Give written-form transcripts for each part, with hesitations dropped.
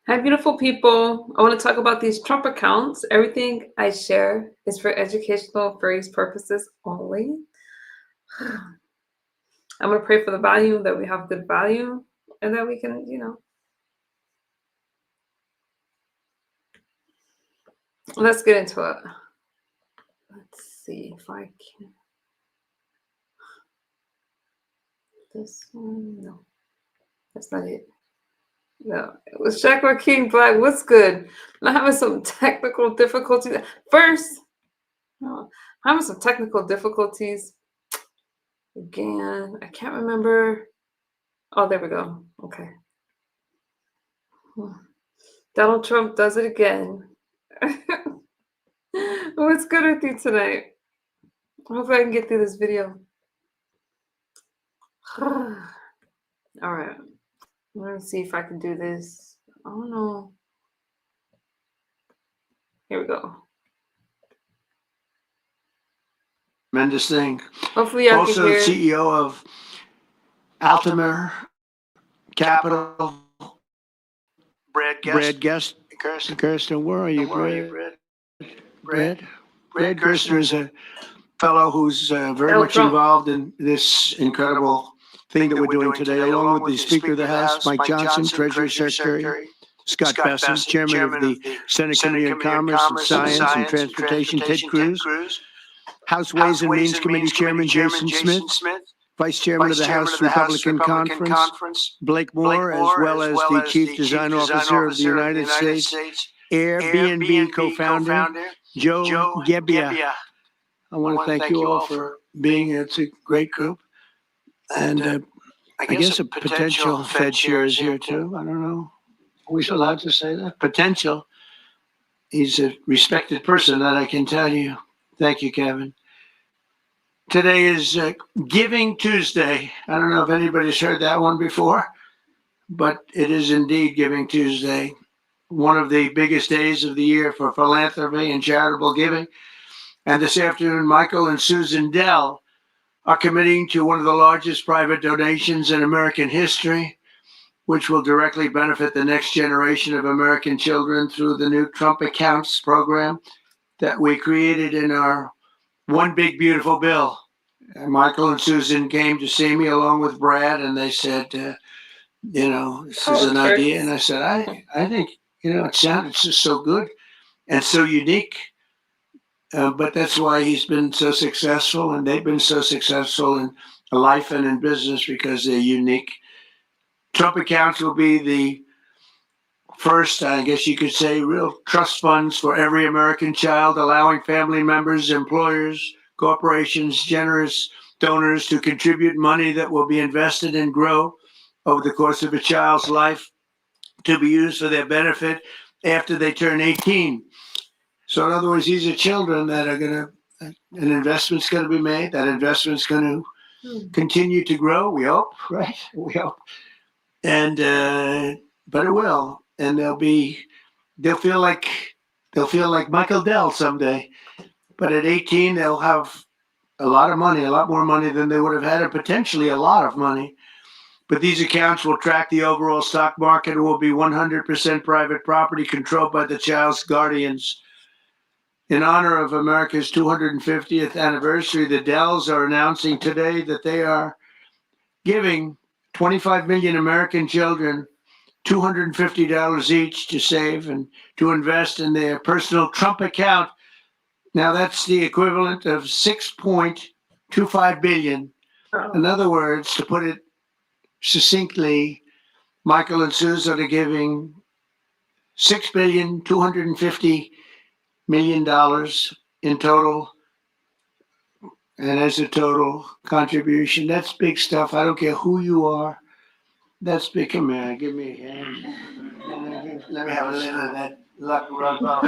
Hi, beautiful people. I want to talk about these Trump accounts. Everything I share is for educational various purposes only. I'm going to pray for the value that we have good value and that we can, let's get into it. Let's see if I can. This one, no, that's not it. No, it was Chakra King Black. What's good? I'm having some technical difficulties. First, no, I'm having some technical difficulties again. I can't remember. Oh, there we go. Okay. Donald Trump does it again. What's good with you tonight? Hopefully I can get through this video. All right. Let me see if I can do this. I don't know. Here we go. Tremendous thing. Hopefully I Also, can hear. CEO of Altamer Capital, Brad Guest, Gerstner. Where are you, Brad? Brad Gerstner is a fellow who's very much involved in this incredible thing that we're doing today, along with the Speaker of the House, Mike Johnson, Treasury Secretary, Scott Bessent, Chairman of the Senate Committee on Commerce and Science and Transportation, Ted Cruz, House Ways and Means Committee Chairman Jason Smith, Vice Chairman of the House Republican Conference, Blake Moore, as well as the Chief Design Officer of the United States, Airbnb co-founder, Joe Gebbia. I want to thank you all for being here. It's a great group. And I guess a potential Fed chair is here too. I don't know. Are we allowed to say that? Potential. He's a respected person, that I can tell you. Thank you, Kevin. Today is Giving Tuesday. I don't know if anybody's heard that one before, but it is indeed Giving Tuesday, one of the biggest days of the year for philanthropy and charitable giving. And this afternoon, Michael and Susan Dell are committing to one of the largest private donations in American history, which will directly benefit the next generation of American children through the new Trump Accounts program that we created in our One Big Beautiful Bill. And Michael and Susan came to see me along with Brad, and they said, this is an idea. And I said, I think, it sounded just so good and so unique. But that's why he's been so successful, and they've been so successful in life and in business, because they're unique. Trump Accounts will be the first, I guess you could say, real trust funds for every American child, allowing family members, employers, corporations, generous donors to contribute money that will be invested and grow over the course of a child's life to be used for their benefit after they turn 18. So in other words, these are children that are an investment's going to be made. That investment's going to continue to grow. We hope, right? We hope. And, but it will. And they'll feel like Michael Dell someday. But at 18, they'll have a lot of money, a lot more money than they would have had, and potentially a lot of money. But these accounts will track the overall stock market and will be 100% private property controlled by the child's guardians. In honor of America's 250th anniversary, the Dells are announcing today that they are giving 25 million American children $250 each to save and to invest in their personal Trump account. Now that's the equivalent of $6.25 billion. In other words, to put it succinctly, Michael and Susan are giving $6.25 billion in total. And as a total contribution, that's big stuff. I don't care who you are. That's big. Come here, give me a hand. Let me have a little of that luck rub off.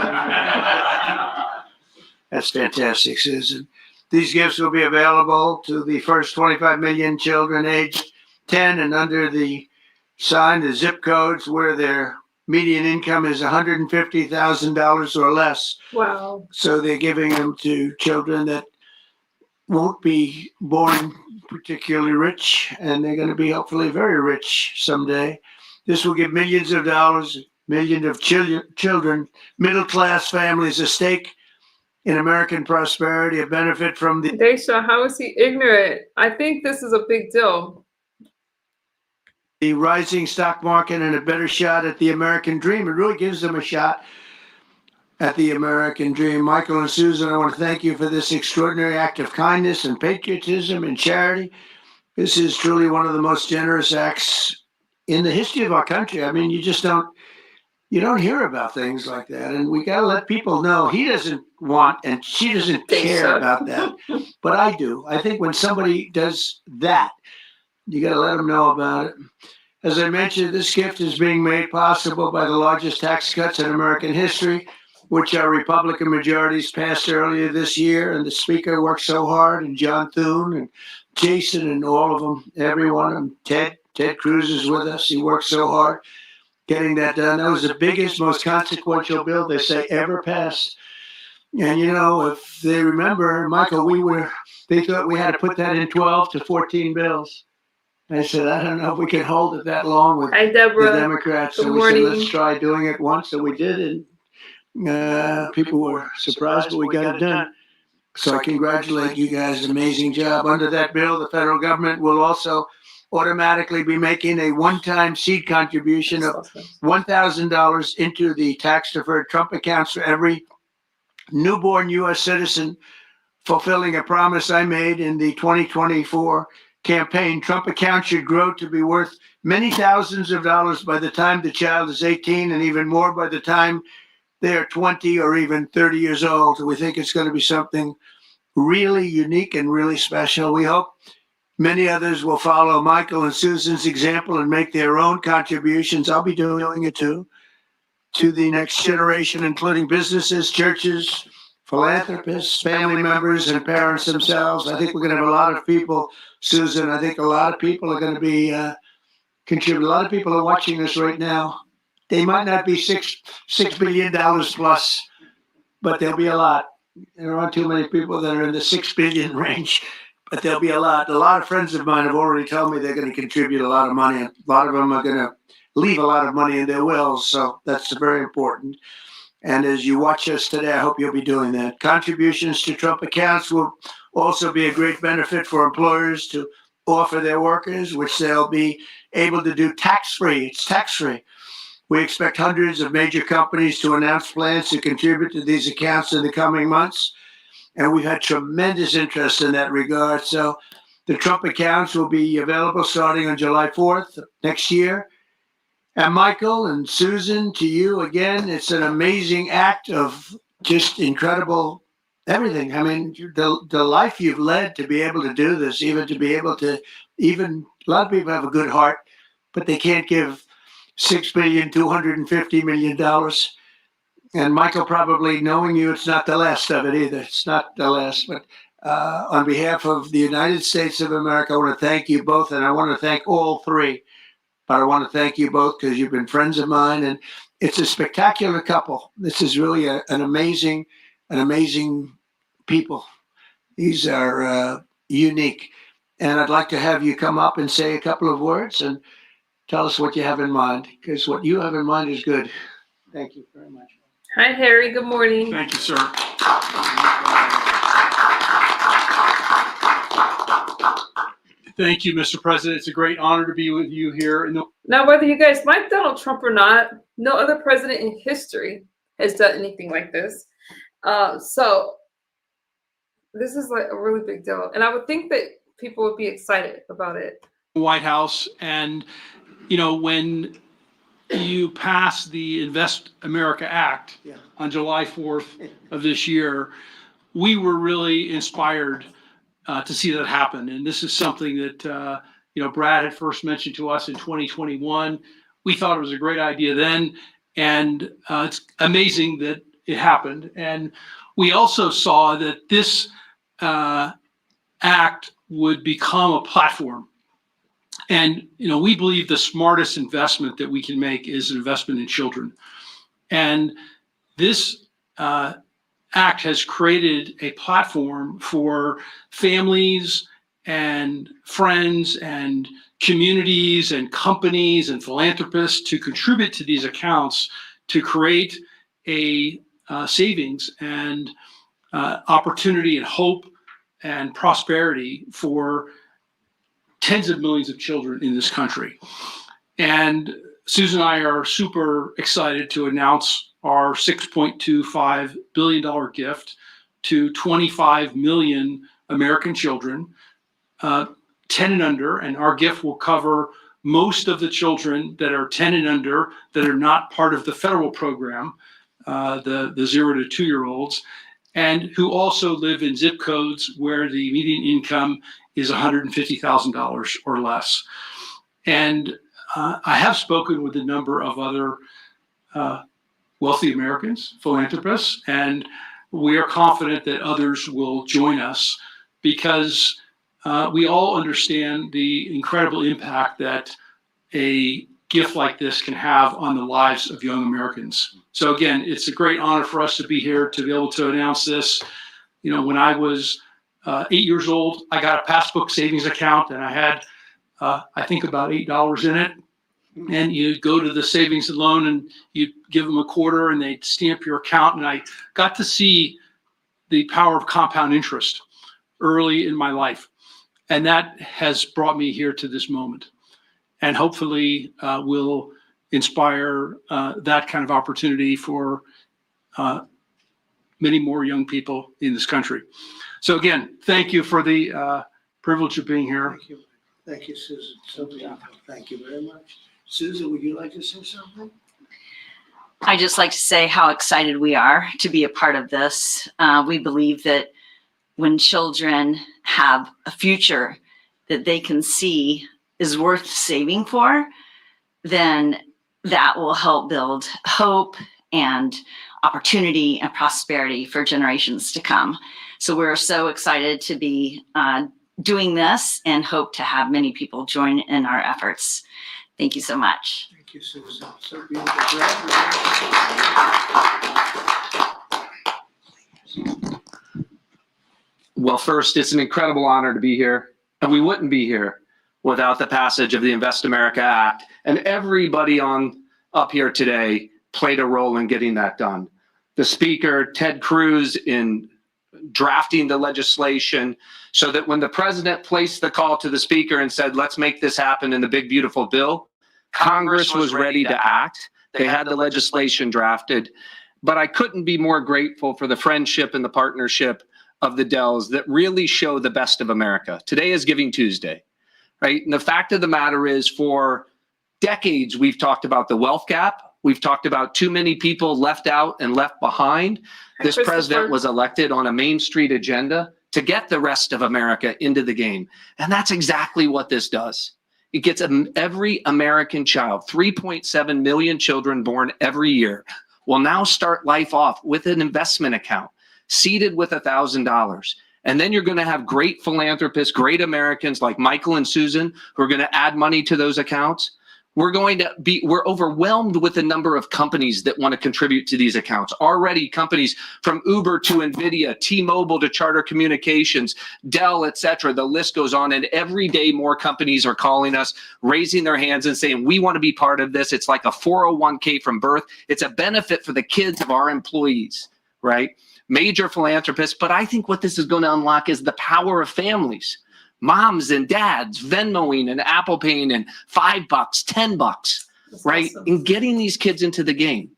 That's fantastic, Susan. These gifts will be available to the first 25 million children aged 10 and under the zip codes where their median income is $150,000 or less. Wow. So they're giving them to children that won't be born particularly rich, and they're going to be hopefully very rich someday. This will give millions of dollars millions of children, middle-class families, a stake in American prosperity, a benefit from the Daisha, how is he ignorant? I think this is a big deal. rising stock market and a better shot at the American dream. It really gives them a shot at the American dream. Michael and Susan, I want to thank you for this extraordinary act of kindness and patriotism and charity. This is truly one of the most generous acts in the history of our country. I mean, you don't hear about things like that. And we got to let people know he doesn't want and she doesn't care about that. But I do. I think when somebody does that, you got to let them know about it. As I mentioned, this gift is being made possible by the largest tax cuts in American history, which our Republican majorities passed earlier this year. And the Speaker worked so hard, and John Thune and Jason and all of them, every one of them. Ted Cruz is with us. He worked so hard getting that done. That was the biggest, most consequential bill they say ever passed. And you know, if they remember, Michael, they thought we had to put that in 12 to 14 bills. I said, I don't know if we can hold it that long with Hi, Deborah. the Democrats. Good So we said, morning. let's try doing it once. So we did, and people were surprised, but we got it done. So I congratulate you guys. Amazing job. Under that bill, the federal government will also automatically be making a one-time seed contribution of $1,000 into the tax-deferred Trump accounts for every newborn U.S. citizen, fulfilling a promise I made in the 2024 campaign. Trump accounts should grow to be worth many thousands of dollars by the time the child is 18 and even more by the time they are 20 or even 30 years old. We think it's going to be something really unique and really special. We hope many others will follow Michael and Susan's example and make their own contributions. I'll be doing it too, to the next generation, including businesses, churches, philanthropists, family members, and parents themselves. I think we're going to have a lot of people, Susan. I think a lot of people are going to be contributing. A lot of people are watching this right now. They might not be $6 billion plus, but there'll be a lot. There aren't too many people that are in the 6 billion range, but there'll be a lot. A lot of friends of mine have already told me they're going to contribute a lot of money. A lot of them are going to leave a lot of money in their wills, so that's very important. And as you watch us today, I hope you'll be doing that. Contributions to Trump accounts will also be a great benefit for employers to offer their workers, which they'll be able to do tax-free. It's tax-free. We expect hundreds of major companies to announce plans to contribute to these accounts in the coming months. And we've had tremendous interest in that regard. So the Trump accounts will be available starting on July 4th next year. And Michael and Susan, to you again, it's an amazing act of just incredible everything. I mean, the life you've led to be able to do this, even to be able to, even a lot of people have a good heart, but they can't give $6.25 billion. And Michael, probably knowing you, it's not the last of it either. It's not the last, but on behalf of the United States of America, I want to thank you both. And I want to thank all three. But I want to thank you both because you've been friends of mine, and it's a spectacular couple. This is really an amazing people. These are unique. And I'd like to have you come up and say a couple of words and tell us what you have in mind, because what you have in mind is good. Thank you very much. Hi, Harry. Good morning. Thank you, sir. Thank you, Mr. President. It's a great honor to be with you here. Now, whether you guys like Donald Trump or not, no other president in history has done anything like this. So this is like a really big deal. And I would think that people would be excited about it. White House, and when you pass the Invest America Act on July 4th of this year, we were really inspired to see that happen. And this is something that Brad had first mentioned to us in 2021. We thought it was a great idea then, and it's amazing that it happened. And we also saw that this act would become a platform. And we believe the smartest investment that we can make is an investment in children. And this act has created a platform for families and friends and communities and companies and philanthropists to contribute to these accounts to create a savings and opportunity and hope and prosperity for tens of millions of children in this country. And Susan and I are super excited to announce our $6.25 billion gift to 25 million American children, 10 and under, and our gift will cover most of the children that are 10 and under that are not part of the federal program, the 0 to 2-year-olds, and who also live in zip codes where the median income is $150,000 or less. And I have spoken with a number of other wealthy Americans, philanthropists, and we are confident that others will join us because we all understand the incredible impact that a gift like this can have on the lives of young Americans. So again, it's a great honor for us to be here to be able to announce this. You know, when I was 8 years old, I got a passbook savings account and I had, I think about $8 in it. And you go to the savings and loan and you give them a quarter and they stamp your account. And I got to see the power of compound interest early in my life. And that has brought me here to this moment. And hopefully will inspire that kind of opportunity for many more young people in this country. So again, thank you for the privilege of being here. Thank you. Thank you, Susan. So beautiful. Thank you very much. Susan, would you like to say something? I just like to say how excited we are to be a part of this. We believe that when children have a future that they can see is worth saving for, then that will help build hope and opportunity and prosperity for generations to come. So we're so excited to be doing this and hope to have many people join in our efforts. Thank you so much. Thank you, Susan. So beautiful. Well, first, it's an incredible honor to be here, and we wouldn't be here without the passage of the Invest America Act. And everybody up here today played a role in getting that done. The Speaker, Ted Cruz, in drafting the legislation so that when the president placed the call to the Speaker and said, let's make this happen in the big, beautiful bill, Congress was ready to act. They had the legislation drafted. But I couldn't be more grateful for the friendship and the partnership of the Dells that really show the best of America. Today is Giving Tuesday, right? And the fact of the matter is, for decades, we've talked about the wealth gap. We've talked about too many people left out and left behind. This president was elected on a Main Street agenda to get the rest of America into the game. And that's exactly what this does. It gets every American child, 3.7 million children born every year, will now start life off with an investment account, seeded with $1,000. And then you're going to have great philanthropists, great Americans like Michael and Susan, who are going to add money to those accounts. We're overwhelmed with the number of companies that want to contribute to these accounts. Already companies from Uber to NVIDIA, T-Mobile to Charter Communications, Dell, et cetera. The list goes on. And every day more companies are calling us, raising their hands and saying, we want to be part of this. It's like a 401k from birth. It's a benefit for the kids of our employees, right? Major philanthropists. But I think what this is going to unlock is the power of families. Moms and dads Venmoing and Apple Paying and $5, $10, right? Awesome. And getting these kids into the game.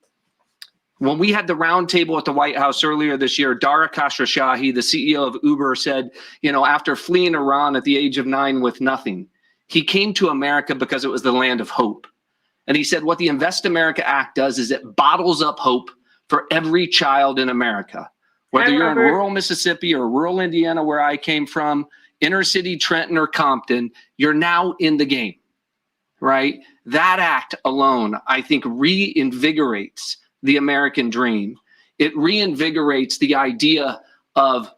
When we had the roundtable at the White House earlier this year, Dara Khosrowshahi, the CEO of Uber, said, you know, after fleeing Iran at the age of 9 with nothing, he came to America because it was the land of hope. And he said what the Invest America Act does is it bottles up hope for every child in America. Whether you're in rural Mississippi or rural Indiana, where I came from, inner city Trenton or Compton, you're now in the game, right? That act alone, I think, reinvigorates the American dream. It reinvigorates the idea of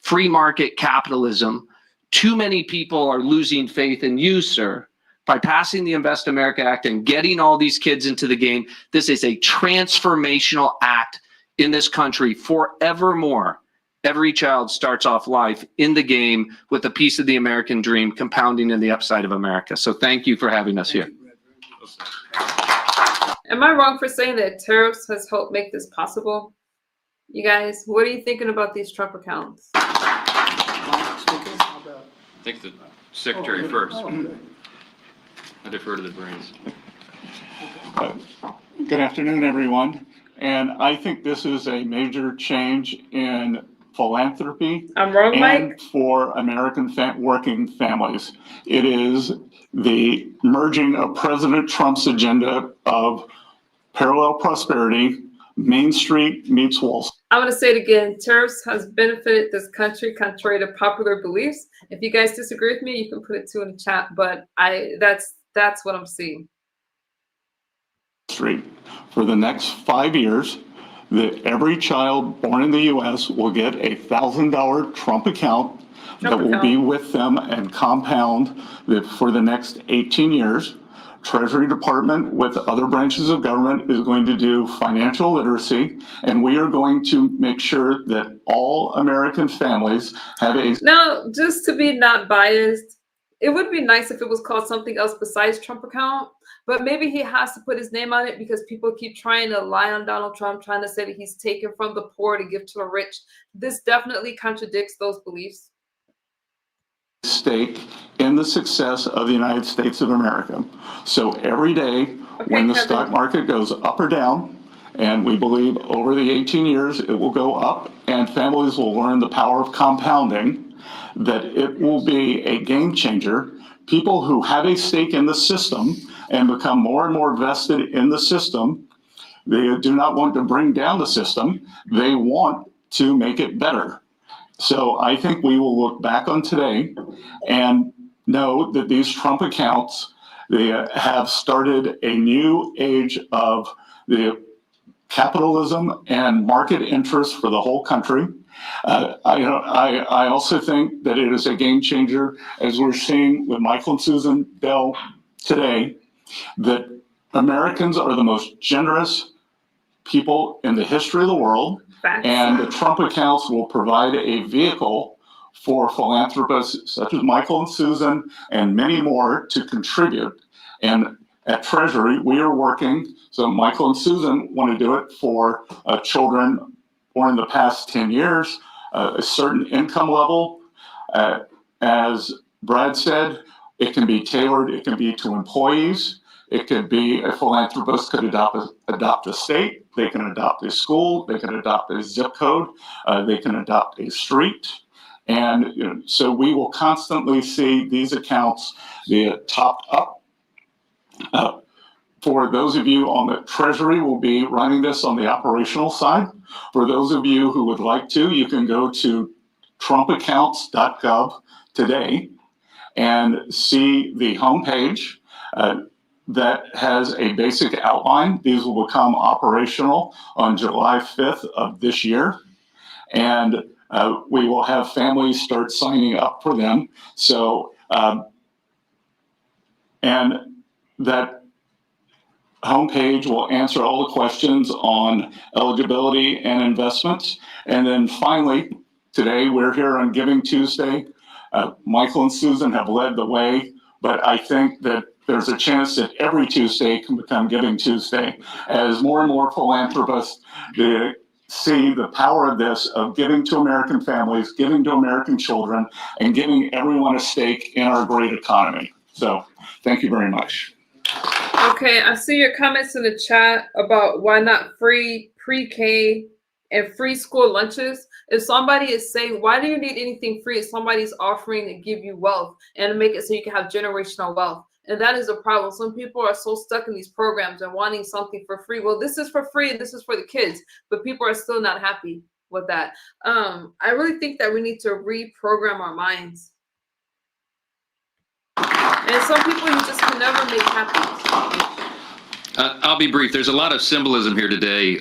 free market capitalism. Too many people are losing faith in you, sir. By passing the Invest America Act and getting all these kids into the game, this is a transformational act in this country forevermore. Every child starts off life in the game with a piece of the American dream compounding in the upside of America. So thank you for having us here. Am I wrong for saying that tariffs has helped make this possible? You guys, what are you thinking about these Trump accounts? I think the secretary first. I defer to the brains. Good afternoon, everyone. And I think this is a major change in philanthropy I'm wrong, Mike? and for American working families. It is the merging of President Trump's agenda of parallel prosperity. Main Street meets Wall Street. I'm going to say it again. Tariffs has benefited this country contrary to popular beliefs. If you guys disagree with me, you can put it too in the chat, but that's what I'm seeing. Street. For the next 5 years, that every child born in the U.S. will get a $1,000 Trump account that will be with them and compound that for the next 18 years. Treasury Department with other branches of government is going to do financial literacy, and we are going to make sure that all American families have a. Now, just to be not biased, it would be nice if it was called something else besides Trump account, but maybe he has to put his name on it because people keep trying to lie on Donald Trump, trying to say that he's taken from the poor to give to the rich. This definitely contradicts those beliefs. Stake in the success of the United States of America. So every day when the stock market goes up or down, and we believe over the 18 years it will go up and families will learn the power of compounding, that it will be a game changer. People who have a stake in the system and become more and more vested in the system, they do not want to bring down the system. They want to make it better. So I think we will look back on today and know that these Trump accounts, they have started a new age of the capitalism and market interest for the whole country. I also think that it is a game changer, as we're seeing with Michael and Susan Bell today, that Americans are the most generous people in the history of the world. And the Trump accounts will provide a vehicle for philanthropists such as Michael and Susan and many more to contribute. And at Treasury, we are working. So Michael and Susan want to do it for children born in the past 10 years, a certain income level. As Brad said, it can be tailored. It can be to employees. It could be a philanthropist could adopt a state. They can adopt a school. They can adopt a zip code. They can adopt a street. And so we will constantly see these accounts be topped up. For those of you on the Treasury, will be running this on the operational side. For those of you who would like to, you can go to trumpaccounts.gov today and see the homepage. That has a basic outline. These will become operational on July 5th of this year. And we will have families start signing up for them. So, and that homepage will answer all the questions on eligibility and investments. And then finally, today we're here on Giving Tuesday. Michael and Susan have led the way, but I think that there's a chance that every Tuesday can become Giving Tuesday as more and more philanthropists see the power of this, of giving to American families, giving to American children, and giving everyone a stake in our great economy. So thank you very much. Okay, I see your comments in the chat about why not free pre-K and free school lunches. If somebody is saying, why do you need anything free if somebody's offering to give you wealth and to make it so you can have generational wealth? And that is a problem. Some people are so stuck in these programs and wanting something for free. Well, this is for free and this is for the kids, but people are still not happy with that. I really think that we need to reprogram our minds. And some people you just can never make happy. I'll be brief. There's a lot of symbolism here today.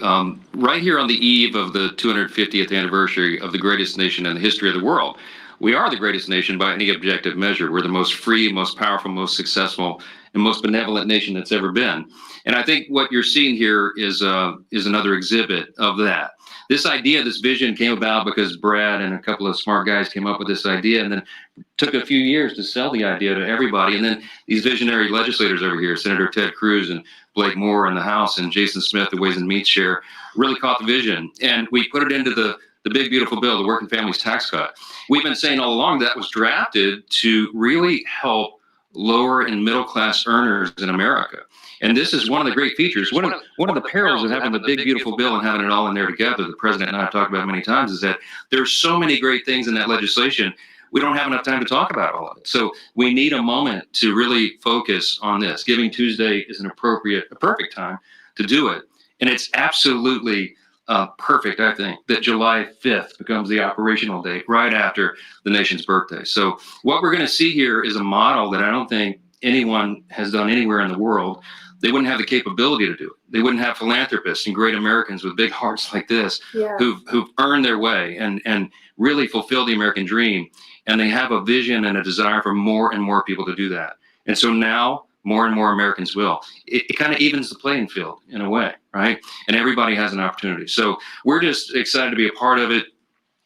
Right here on the eve of the 250th anniversary of the greatest nation in the history of the world, we are the greatest nation by any objective measure. We're the most free, most powerful, most successful, and most benevolent nation that's ever been. And I think what you're seeing here is another exhibit of that. This idea, this vision came about because Brad and a couple of smart guys came up with this idea, and then took a few years to sell the idea to everybody. And then these visionary legislators over here, Senator Ted Cruz and Blake Moore in the House and Jason Smith, the Ways and Means Chair, really caught the vision. And we put it into the big, beautiful bill, the Working Families Tax Cut. We've been saying all along that was drafted to really help lower and middle class earners in America. And this is one of the great features. One of the perils of having the big, beautiful bill and having it all in there together, the president and I have talked about many times, is that there's so many great things in that legislation, we don't have enough time to talk about all of it. So we need a moment to really focus on this. Giving Tuesday is a perfect time to do it. And it's absolutely perfect, I think, that July 5th becomes the operational date right after the nation's birthday. So what we're going to see here is a model that I don't think anyone has done anywhere in the world. They wouldn't have the capability to do it. They wouldn't have philanthropists and great Americans with big hearts like this who've earned their way and really fulfilled the American dream. And they have a vision and a desire for more and more people to do that. And so now more and more Americans will. It kind of evens the playing field in a way, right? And everybody has an opportunity. So we're just excited to be a part of it,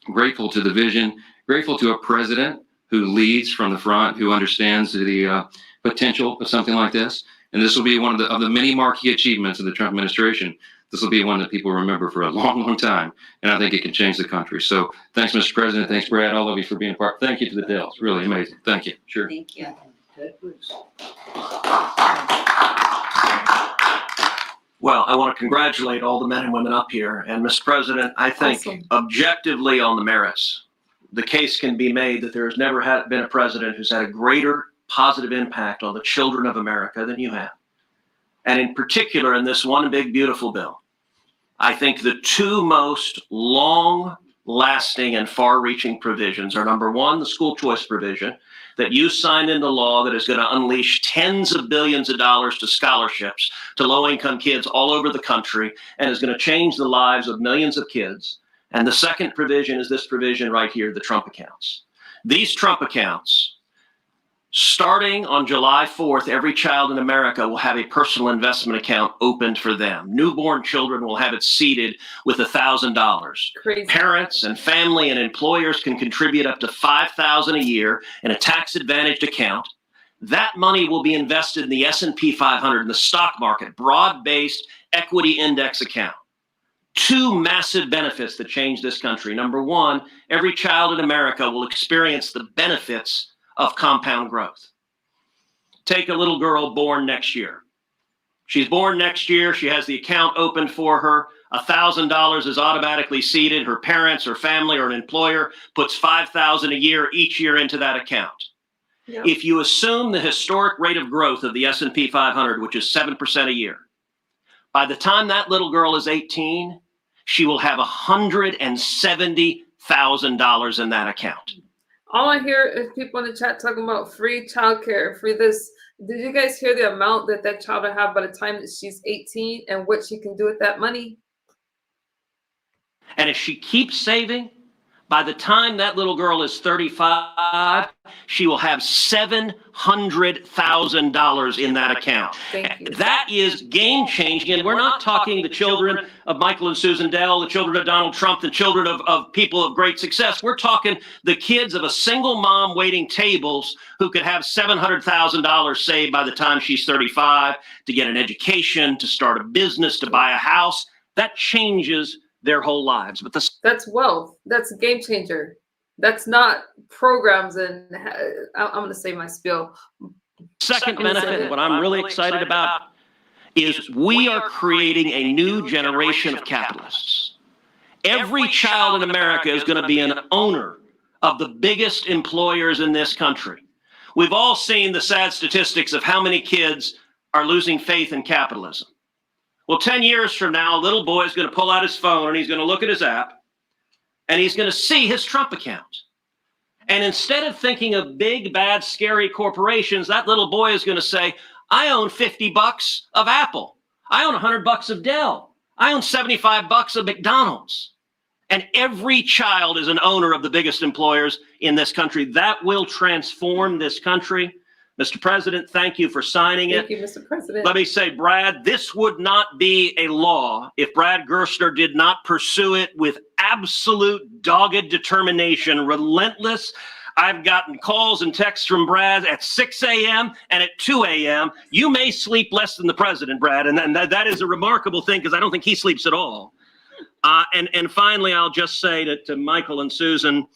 grateful to the vision, grateful to a president who leads from the front, who understands the potential of something like this. And this will be one of the many marquee achievements of the Trump administration. This will be one that people remember for a long, long time. And I think it can change the country. So thanks, Mr. President. Thanks, Brad, all of you for being a part. Thank you to the Dells. Really amazing. Thank you. Sure. Thank you. Well, I want to congratulate all the men and women up here. And Mr. President, I think Awesome. Objectively on the merits, the case can be made that there has never been a president who's had a greater positive impact on the children of America than you have. And in particular, in this one big, beautiful bill, I think the two most long-lasting and far-reaching provisions are, number one, the school choice provision that you signed into law that is going to unleash tens of billions of dollars to scholarships to low-income kids all over the country and is going to change the lives of millions of kids. And the second provision is this provision right here, the Trump accounts. These Trump accounts, starting on July 4th, every child in America will have a personal investment account opened for them. Newborn children will have it seeded with $1,000. Crazy. Parents and family and employers can contribute up to $5,000 a year in a tax-advantaged account. That money will be invested in the S&P 500 in the stock market, broad-based equity index account. Two massive benefits that change this country. Number one, every child in America will experience the benefits of compound growth. Take a little girl born next year. She's born next year. She has the account opened for her. $1,000 is automatically seeded. Her parents or family or an employer puts $5,000 a year each year into that account. Yep. If you assume the historic rate of growth of the S&P 500, which is 7% a year, by the time that little girl is 18, she will have $170,000 in that account. All I hear is people in the chat talking about free childcare, free this. Did you guys hear the amount that child will have by the time that she's 18 and what she can do with that money? And if she keeps saving, by the time that little girl is 35, she will have $700,000 in that account. Thank you. That is game changing. And we're not talking the children of Michael and Susan Dell, the children of Donald Trump, the children of people of great success. We're talking the kids of a single mom waiting tables who could have $700,000 saved by the time she's 35 to get an education, to start a business, to buy a house. That changes their whole lives. But That's wealth. That's a game changer. That's not programs. And I'm going to say my spiel. second benefit, what I'm really excited about, is we are creating a new generation of capitalists. Every child in America is going to be an owner of the biggest employers in this country. We've all seen the sad statistics of how many kids are losing faith in capitalism. Well, 10 years from now, a little boy is going to pull out his phone and he's going to look at his app and he's going to see his Trump account. And instead of thinking of big, bad, scary corporations, that little boy is going to say, I own $50 of Apple. I own $100 of Dell. I own $75 of McDonald's. And every child is an owner of the biggest employers in this country. That will transform this country. Mr. President, thank you for signing it. Thank you, Mr. President. Let me say, Brad, this would not be a law if Brad Gerstner did not pursue it with absolute dogged determination, relentless. I've gotten calls and texts from Brad at 6 a.m. and at 2 a.m. You may sleep less than the president, Brad, and that is a remarkable thing because I don't think he sleeps at all. And finally, I'll just say to Michael and Susan,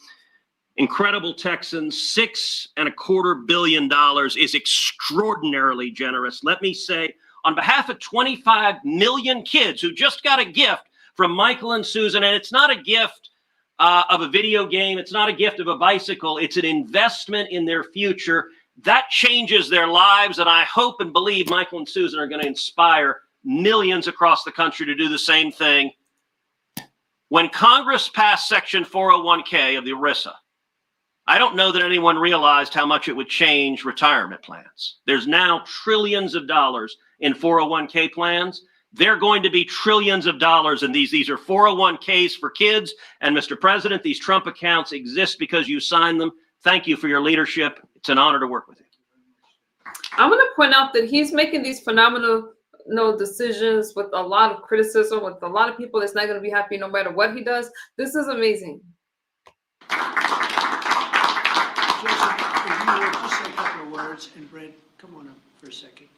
incredible Texans, $6.25 billion is extraordinarily generous. Let me say, on behalf of 25 million kids who just got a gift from Michael and Susan, and it's not a gift of a video game, it's not a gift of a bicycle, it's an investment in their future. That changes their lives, and I hope and believe Michael and Susan are going to inspire millions across the country to do the same thing. When Congress passed Section 401k of the ERISA, I don't know that anyone realized how much it would change retirement plans. There's now trillions of dollars in 401k plans. They're going to be trillions of dollars in these. These are 401ks for kids. And Mr. President, these Trump accounts exist because you signed them. Thank you for your leadership. It's an honor to work with you. I want to point out that he's making these phenomenal decisions with a lot of criticism, with a lot of people that's not going to be happy no matter what he does. This is amazing. Just say a couple of words, and Brett, come on up for a second.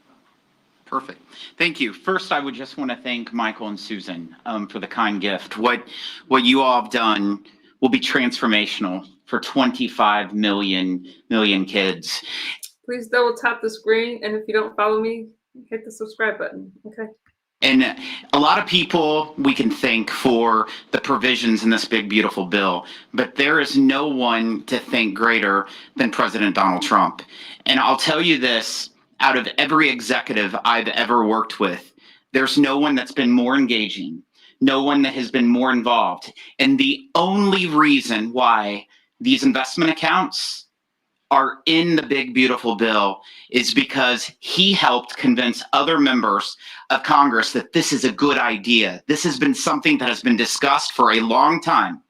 Perfect. Thank you. First, I would just want to thank Michael and Susan for the kind gift. What you all have done will be transformational for 25 million kids. Please double tap the screen, and if you don't follow me, hit the subscribe button. Okay. And a lot of people we can thank for the provisions in this big, beautiful bill, but there is no one to thank greater than President Donald Trump. And I'll tell you this, out of every executive I've ever worked with, there's no one that's been more engaging, no one that has been more involved. And the only reason why these investment accounts are in the big, beautiful bill is because he helped convince other members of Congress that this is a good idea. This has been something that has been discussed for a long time,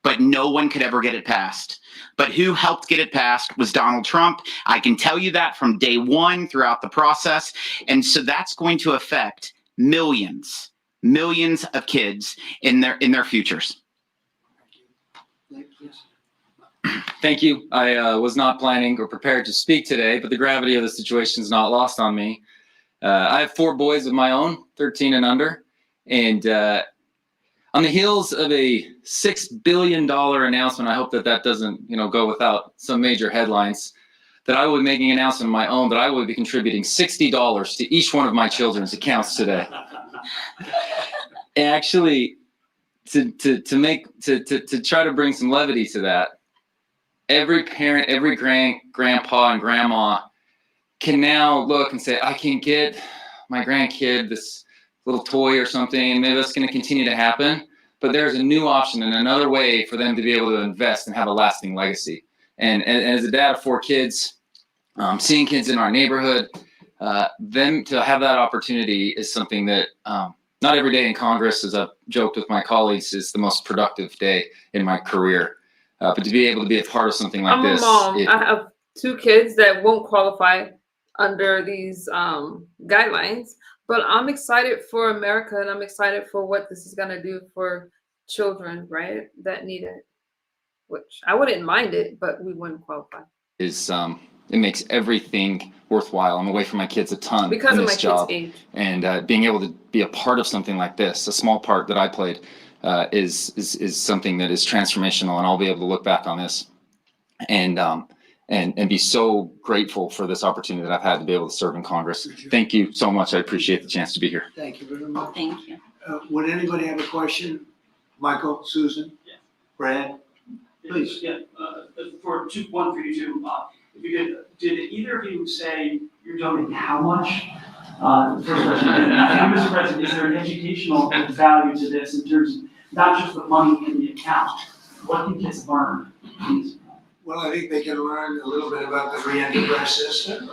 but no one could ever get it passed. But who helped get it passed was Donald Trump. I can tell you that from day one throughout the process. And so that's going to affect millions of kids in their futures. Thank you. I was not planning or prepared to speak today, but the gravity of the situation is not lost on me. I have 4 boys of my own, 13 and under, and on the heels of a $6 billion announcement, I hope that doesn't, go without some major headlines, that I will be making an announcement of my own that I will be contributing $60 to each one of my children's accounts today. And actually, to try to bring some levity to that, every parent, every grandpa and grandma can now look and say, I can get my grandkid this little toy or something, and maybe that's going to continue to happen. But there's a new option and another way for them to be able to invest and have a lasting legacy. And as a dad of 4 kids, seeing kids in our neighborhood, them to have that opportunity is something that not every day in Congress, as I've joked with my colleagues, is the most productive day in my career. But to be able to be a part of something like this. I'm a mom. I have 2 kids that won't qualify under these guidelines, but I'm excited for America, and I'm excited for what this is going to do for children, right, that need it, which I wouldn't mind it, but we wouldn't qualify. It makes everything worthwhile. I'm away from my kids a ton because in of this my job. kids' age. And being able to be a part of something like this, a small part that I played, is something that is transformational, and I'll be able to look back on this and be so grateful for this opportunity that I've had to be able to serve in Congress. Thank you so much. I appreciate the chance to be here. Thank you very much. Thank you. Would anybody have a question? Michael, Susan, Brad, please. Yeah, one for you two. If you did either of you say you're donating how much? The first question. And Mr. President, is there an educational value to this in terms of not just the money in the account? What can kids learn? Well, I think they can learn a little bit about the free enterprise system,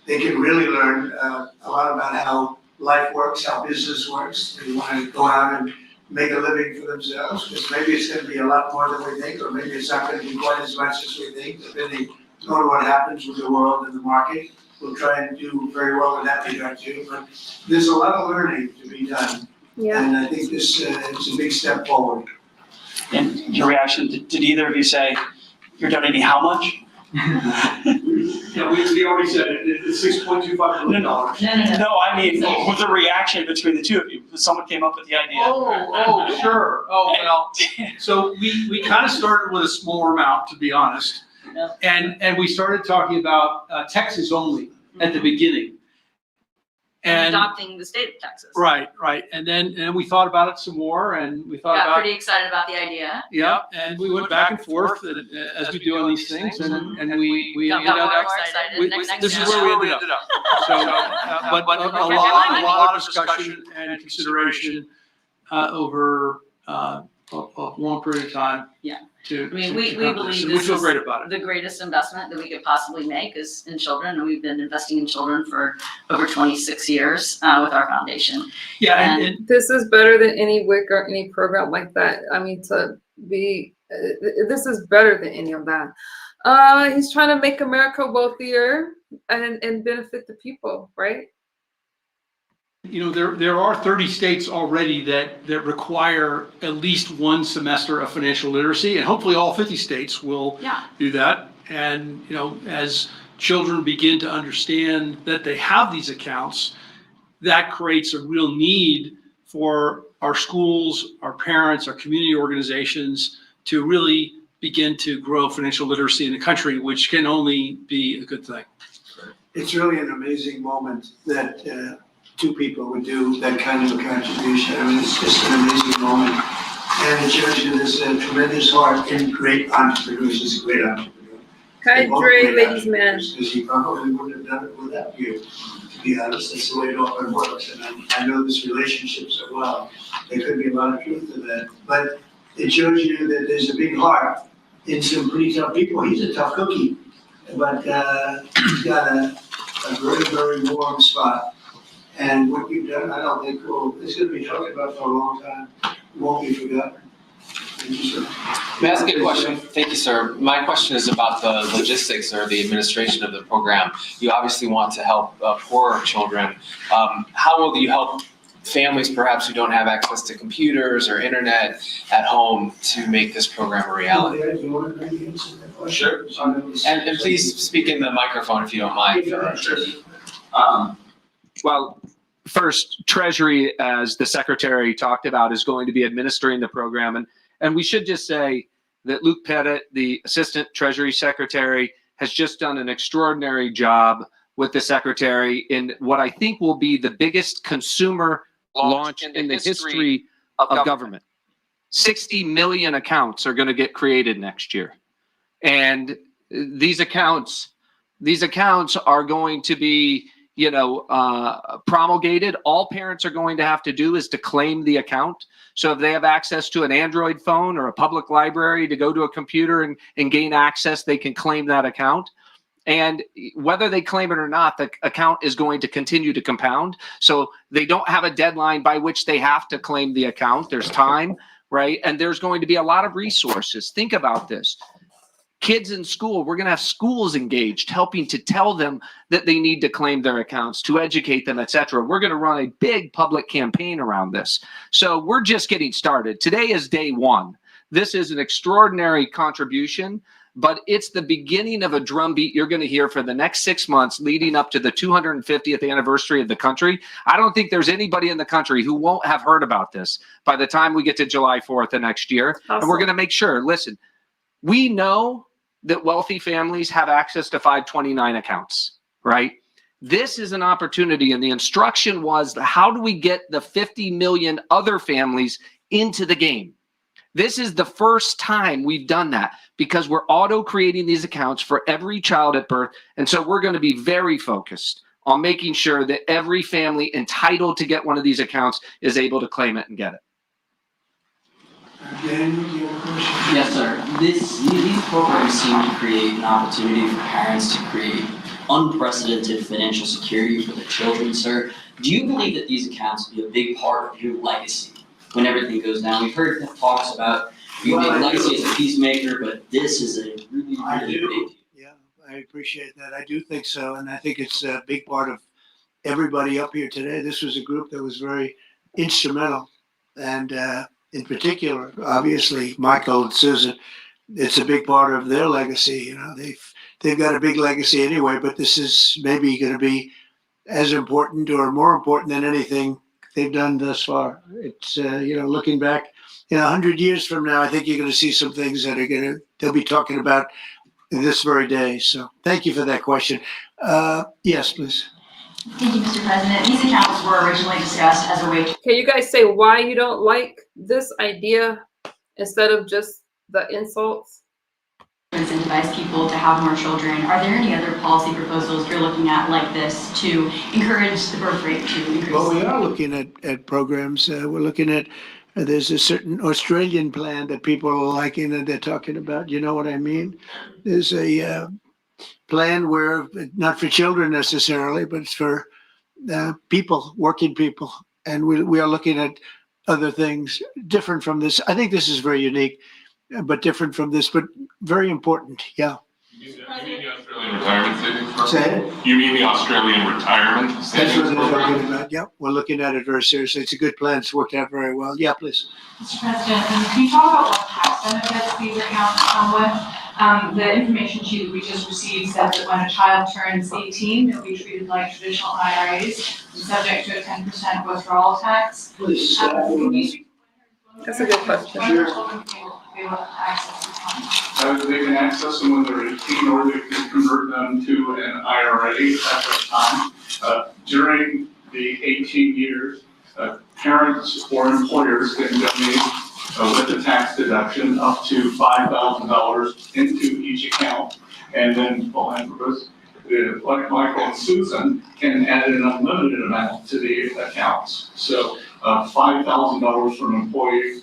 they can really learn a lot about how life works, how business works. They want to go out and make a living for themselves, because maybe it's gonna be a lot more than we think, or maybe it's not gonna be quite as much as we think, depending on what happens with the world and the market. We'll try and do very well in that regard too, but there's a lot of learning to be done. Yeah. And I think this is a big step forward. And your reaction, did either of you say, you're donating how much? Yeah, we already said it, it's $6.25 million. No, I mean, with the reaction between the two of you, someone came up with the idea. Oh, sure. Oh, well, so we kind of started with a smaller amount, to be honest. Yeah. And we started talking about Texas only at the beginning. And, Adopting the state of Texas. right. And then we thought about it some more, and we thought Got about, pretty excited about the idea. yeah, and we went back and forth as we do on these things, and we Got ended more up, excited. this is where we ended up. So, but a lot of discussion and consideration over a long period of time. Yeah. To, I mean, to we have believe this, and this we feel is great about it. the greatest investment that we could possibly make is in children, and we've been investing in children for over 26 years with our foundation. Yeah, and This is better than any WIC or any program like that. I mean, to be, this is better than any of that. He's trying to make America wealthier and benefit the people, right? you know, there are 30 states already that require at least one semester of financial literacy, and hopefully all 50 states will do that. And, you know, as children begin to understand that they have these accounts, that creates a real need for our schools, our parents, our community organizations to really begin to grow financial literacy in the country, which can only be a good thing. It's really an amazing moment that two people would do that kind of a contribution. I mean, it's just an amazing moment. And it shows you there's a tremendous heart in great entrepreneurs. He's a great entrepreneur. Kai Dre, ladies man. Because he probably wouldn't have done it without you, to be honest. That's the way it often works. And I know this relationship so well. There could be a lot of truth to that. But it shows you that there's a big heart in some pretty tough people. He's a tough cookie, but he's got a very, very warm spot. And what you've done, I don't think it's going to be talked about for a long time. It won't be forgotten. Thank you, sir. May I ask a question? Thank you, sir. My question is about the logistics or the administration of the program. You obviously want to help poorer children. How will you help families perhaps who don't have access to computers or internet at home to make this program a reality? Sure. And please speak in the microphone if you don't mind. Well, first, Treasury, as the Secretary talked about, is going to be administering the program. And we should just say that Luke Pettit, the Assistant Treasury Secretary, has just done an extraordinary job with the Secretary in what I think will be the biggest consumer launch in the history of government. 60 million accounts are going to get created next year. And these accounts are going to be promulgated. All parents are going to have to do is to claim the account. So if they have access to an Android phone or a public library to go to a computer and gain access, they can claim that account. And whether they claim it or not, the account is going to continue to compound. So they don't have a deadline by which they have to claim the account. There's time, right? And there's going to be a lot of resources. Think about this. Kids in school, we're going to have schools engaged, helping to tell them that they need to claim their accounts, to educate them, etc. We're going to run a big public campaign around this. So we're just getting started. Today is day one. This is an extraordinary contribution, but it's the beginning of a drumbeat you're going to hear for the next 6 months leading up to the 250th anniversary of the country. I don't think there's anybody in the country who won't have heard about this by the time we get to July 4th of next year. Awesome. And we're going to make sure, listen, we know that wealthy families have access to 529 accounts, right? This is an opportunity, and the instruction was, how do we get the 50 million other families into the game? This is the first time we've done that because we're auto-creating these accounts for every child at birth, and so we're going to be very focused on making sure that every family entitled to get one of these accounts is able to claim it and get it. Yes, sir. These programs seem to create an opportunity for parents to create unprecedented financial security for their children, sir. Do you believe that these accounts will be a big part of your legacy when everything goes down. We've heard talks about you being legacy as a peacemaker, but this is a really, really big. Yeah, I appreciate that. I do think so. And I think it's a big part of everybody up here today. This was a group that was very instrumental. And in particular, obviously, Michael and Susan, it's a big part of their legacy. You know, they've got a big legacy anyway, but this is maybe going to be as important or more important than anything they've done thus far. It's, looking back, 100 years from now, I think you're going to see some things that they'll be talking about this very day. So thank you for that question. Yes, please. Thank you, Mr. President. These accounts were originally discussed as a way to. Can you guys say why you don't like this idea instead of just the insults? Incentivize people to have more children. Are there any other policy proposals you're looking at like this to encourage the birth rate to increase? Well, we are looking at programs. We're looking at, there's a certain Australian plan that people are liking and they're talking about. You know what I mean? There's a plan where, not for children necessarily, but it's for people, working people. And we are looking at other things different from this. I think this is very unique, but different from this, but very important. Yeah. You mean the Australian retirement savings program? Say it. You mean the Australian retirement That's savings what they're program? talking about. Yeah, we're looking at it very seriously. It's a good plan. It's worked out very well. Yeah, please. Mr. President, can you talk about what tax benefits these accounts come with? The information sheet we just received said that when a child turns 18, they'll be treated like traditional IRAs and subject to a 10% withdrawal tax. Please. That's a good question. When are children able to access these funds? They can access them when they're 18, or they can convert them to an IRA at that time. During the 18 years, parents or employers can donate with the tax deduction up to $5,000 into each account. And then philanthropists, like Michael and Susan, can add an unlimited amount to the accounts. So $5,000 from employees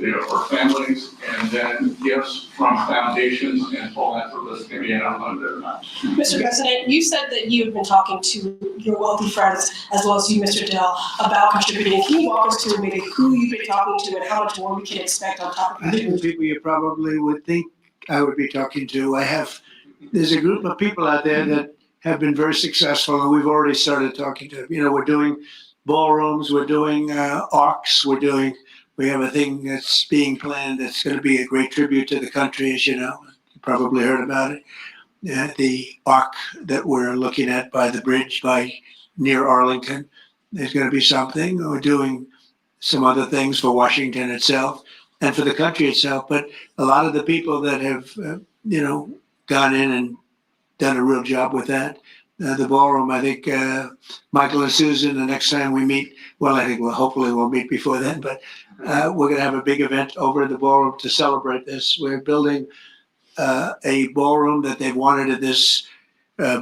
or families, and then gifts from foundations and philanthropists can be an unlimited amount. Mr. President, you said that you had been talking to your wealthy friends, as well as you, Mr. Dell, about contributing. Can you walk us through maybe who you've been talking to and how much more we can expect on top of I think the people you probably would think I would be talking to. There's a group of people out there that have been very successful, and we've already started talking to them. We're doing ballrooms, we're doing arcs, we have a thing that's being planned that's going to be a great tribute to the country, as you know. You probably heard about it. The arc that we're looking at by the bridge near Arlington, there's going to be something. We're doing some other things for Washington itself and for the country itself. But a lot of the people that have, gone in and done a real job with that. The ballroom, I think Michael and Susan, the next time we meet, hopefully we'll meet before then, but we're going to have a big event over at the ballroom to celebrate this. We're building a ballroom that they've wanted at this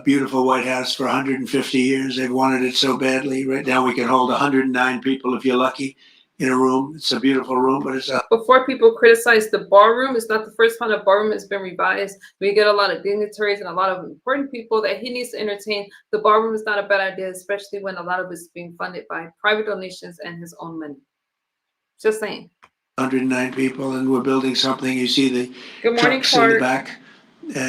beautiful White House for 150 years. They've wanted it so badly. Right now we can hold 109 people if you're lucky in a room. It's a beautiful room, but Before people criticize the ballroom, it's not the first time the ballroom has been revised. We get a lot of dignitaries and a lot of important people that he needs to entertain. The ballroom is not a bad idea, especially when a lot of it's being funded by private donations and his own money. Just saying. 109 people, and we're building something. You see the Good morning, trucks in the Clark. back.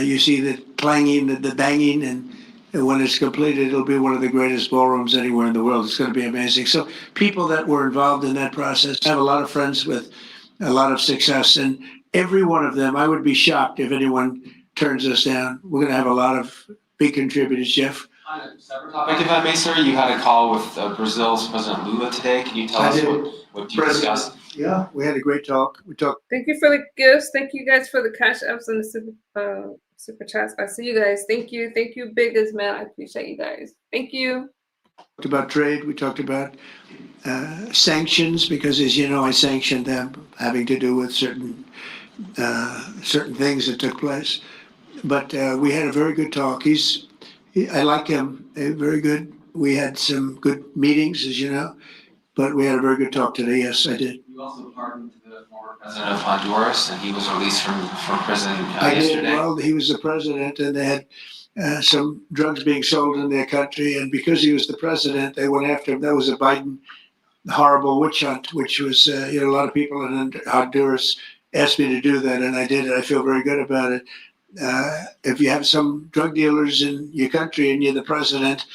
You see the clanging, the banging, and when it's completed, it'll be one of the greatest ballrooms anywhere in the world. It's going to be amazing. So people that were involved in that process, I have a lot of friends with a lot of success, and every one of them, I would be shocked if anyone turns us down. We're going to have a lot of big contributors, Jeff. On a separate topic, if I may, sir, you had a call with Brazil's President Lula today. Can you tell us what you discussed? Yeah, we had a great talk. We talked. Thank you for the gifts. Thank you guys for the cash apps and the super chats. I see you guys. Thank you. Thank you, biggest man. I appreciate you guys. Thank you. Talked about trade. We talked about sanctions because, as you know, I sanctioned them having to do with certain things that took place. But we had a very good talk. I like him. Very good. We had some good meetings, as you know, but we had a very good talk today. Yes, I did. You also pardoned the former president of Honduras, and he was released from prison I did. yesterday. Well, he was the president, and they had some drugs being sold in their country, and because he was the president, they went after him. That was a Biden horrible witch hunt, which was, a lot of people in Honduras asked me to do that, and I did it. I feel very good about it. If you have some drug dealers in your country and you're the president,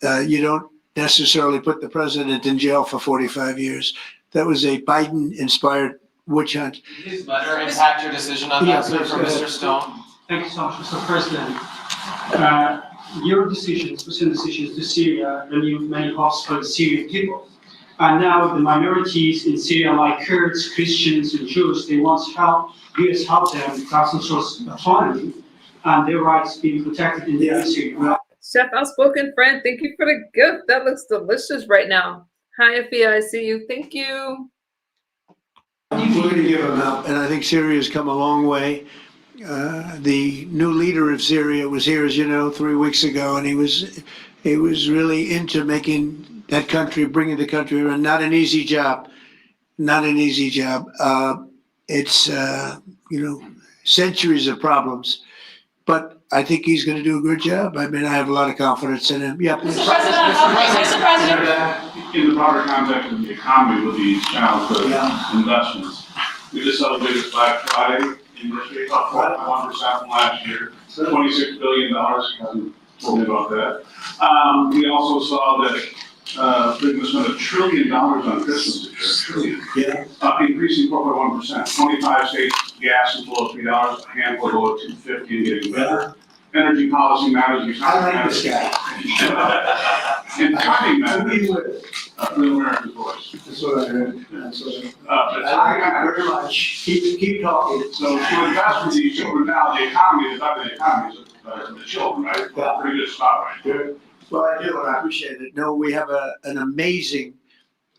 you don't necessarily put the president in jail for 45 years. That was a Biden-inspired witch hunt. Did his letter impact your decision on that, sir, please, from go ahead. Mr. Stone? Thank you so much, Mr. President. Your decisions, recent decisions to Syria, removed many hopes for the Syrian people. And now the minorities in Syria, like Kurds, Christians, and Jews, they want help. U.S. help them without social autonomy and their rights being protected in the Syria. Chef Outspoken Friend, thank you for the gift. That looks delicious right now. Hi, Afia, I see you. Thank you. We're going to give them help, and I think Syria's come a long way. The new leader of Syria was here, as you know, 3 weeks ago, and he was really into making that country, bringing the country around. Not an easy job. Not an easy job. It's centuries of problems, but I think he's going to do a good job. I mean, I have a lot of confidence in him. Yeah, please. Mr. President. In the broader context of the economy with the challenge of investments, we just celebrated Black Friday in history, up 4.1% from last year, $26 billion. Hasn't told me about that. We also saw that Britain spent $1 trillion on Christmas this year. Yeah. Increasing 4.1%. 25 states, gas is below $3, a handful below $2.50 and getting better. Energy policy matters. I like this guy. And timing matters. Real America's voice. That's what I heard. That's what I I very much. Keep talking. So for investors, these children now, the economy is not the economy, it's the children, right? Yeah. Pretty good spot right there. Well, I do, and I appreciate it. No, we have an amazing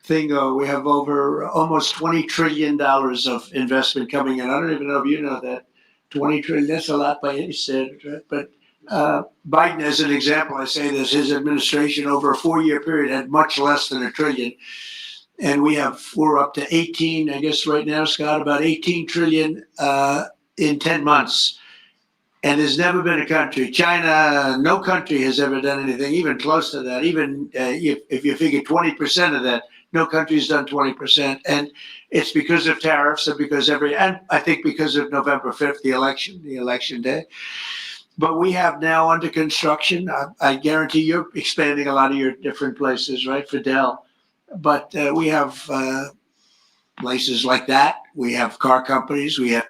thing. We have over almost $20 trillion of investment coming in. I don't even know if you know that. 20 trillion, that's a lot by any standard, right? But Biden, as an example, I say this, his administration over a 4-year period had much less than $1 trillion. And we're up to 18, I guess right now, Scott, about 18 trillion in 10 months. And there's never been a country, China, no country has ever done anything even close to that. Even if you figure 20% of that, no country's done 20%. And it's because of tariffs and and I think because of November 5th, the election day. But we have now under construction, I guarantee you're expanding a lot of your different places, right, for Dell. But we have places like that. We have car companies. We have.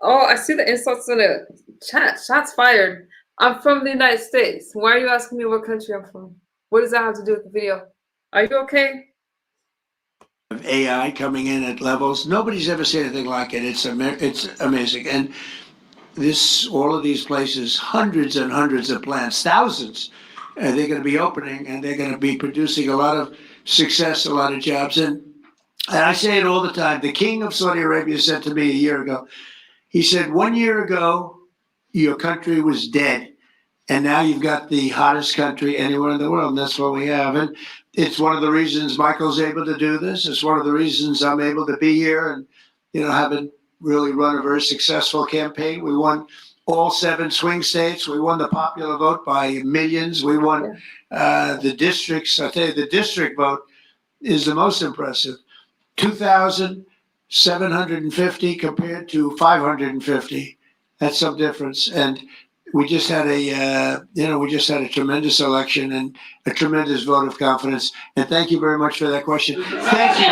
Oh, I see the insults in the chat. Shots fired. I'm from the United States. Why are you asking me what country I'm from? What does that have to do with the video? Are you okay? Of AI coming in at levels. Nobody's ever seen anything like it. It's amazing. And all of these places, hundreds and hundreds of plants, thousands, they're going to be opening and they're going to be producing a lot of success, a lot of jobs. And I say it all the time. The king of Saudi Arabia said to me a year ago, he said, 1 year ago, your country was dead. And now you've got the hottest country anywhere in the world. And that's what we have. And it's one of the reasons Michael's able to do this. It's one of the reasons I'm able to be here and, haven't really run a very successful campaign. We won all 7 swing states. We won the popular vote by millions. We won the districts. I tell you, the district vote is the most impressive. 2,750 compared to 550. That's some difference. And we just had a tremendous election and a tremendous vote of confidence. And thank you very much for that question. Thank you.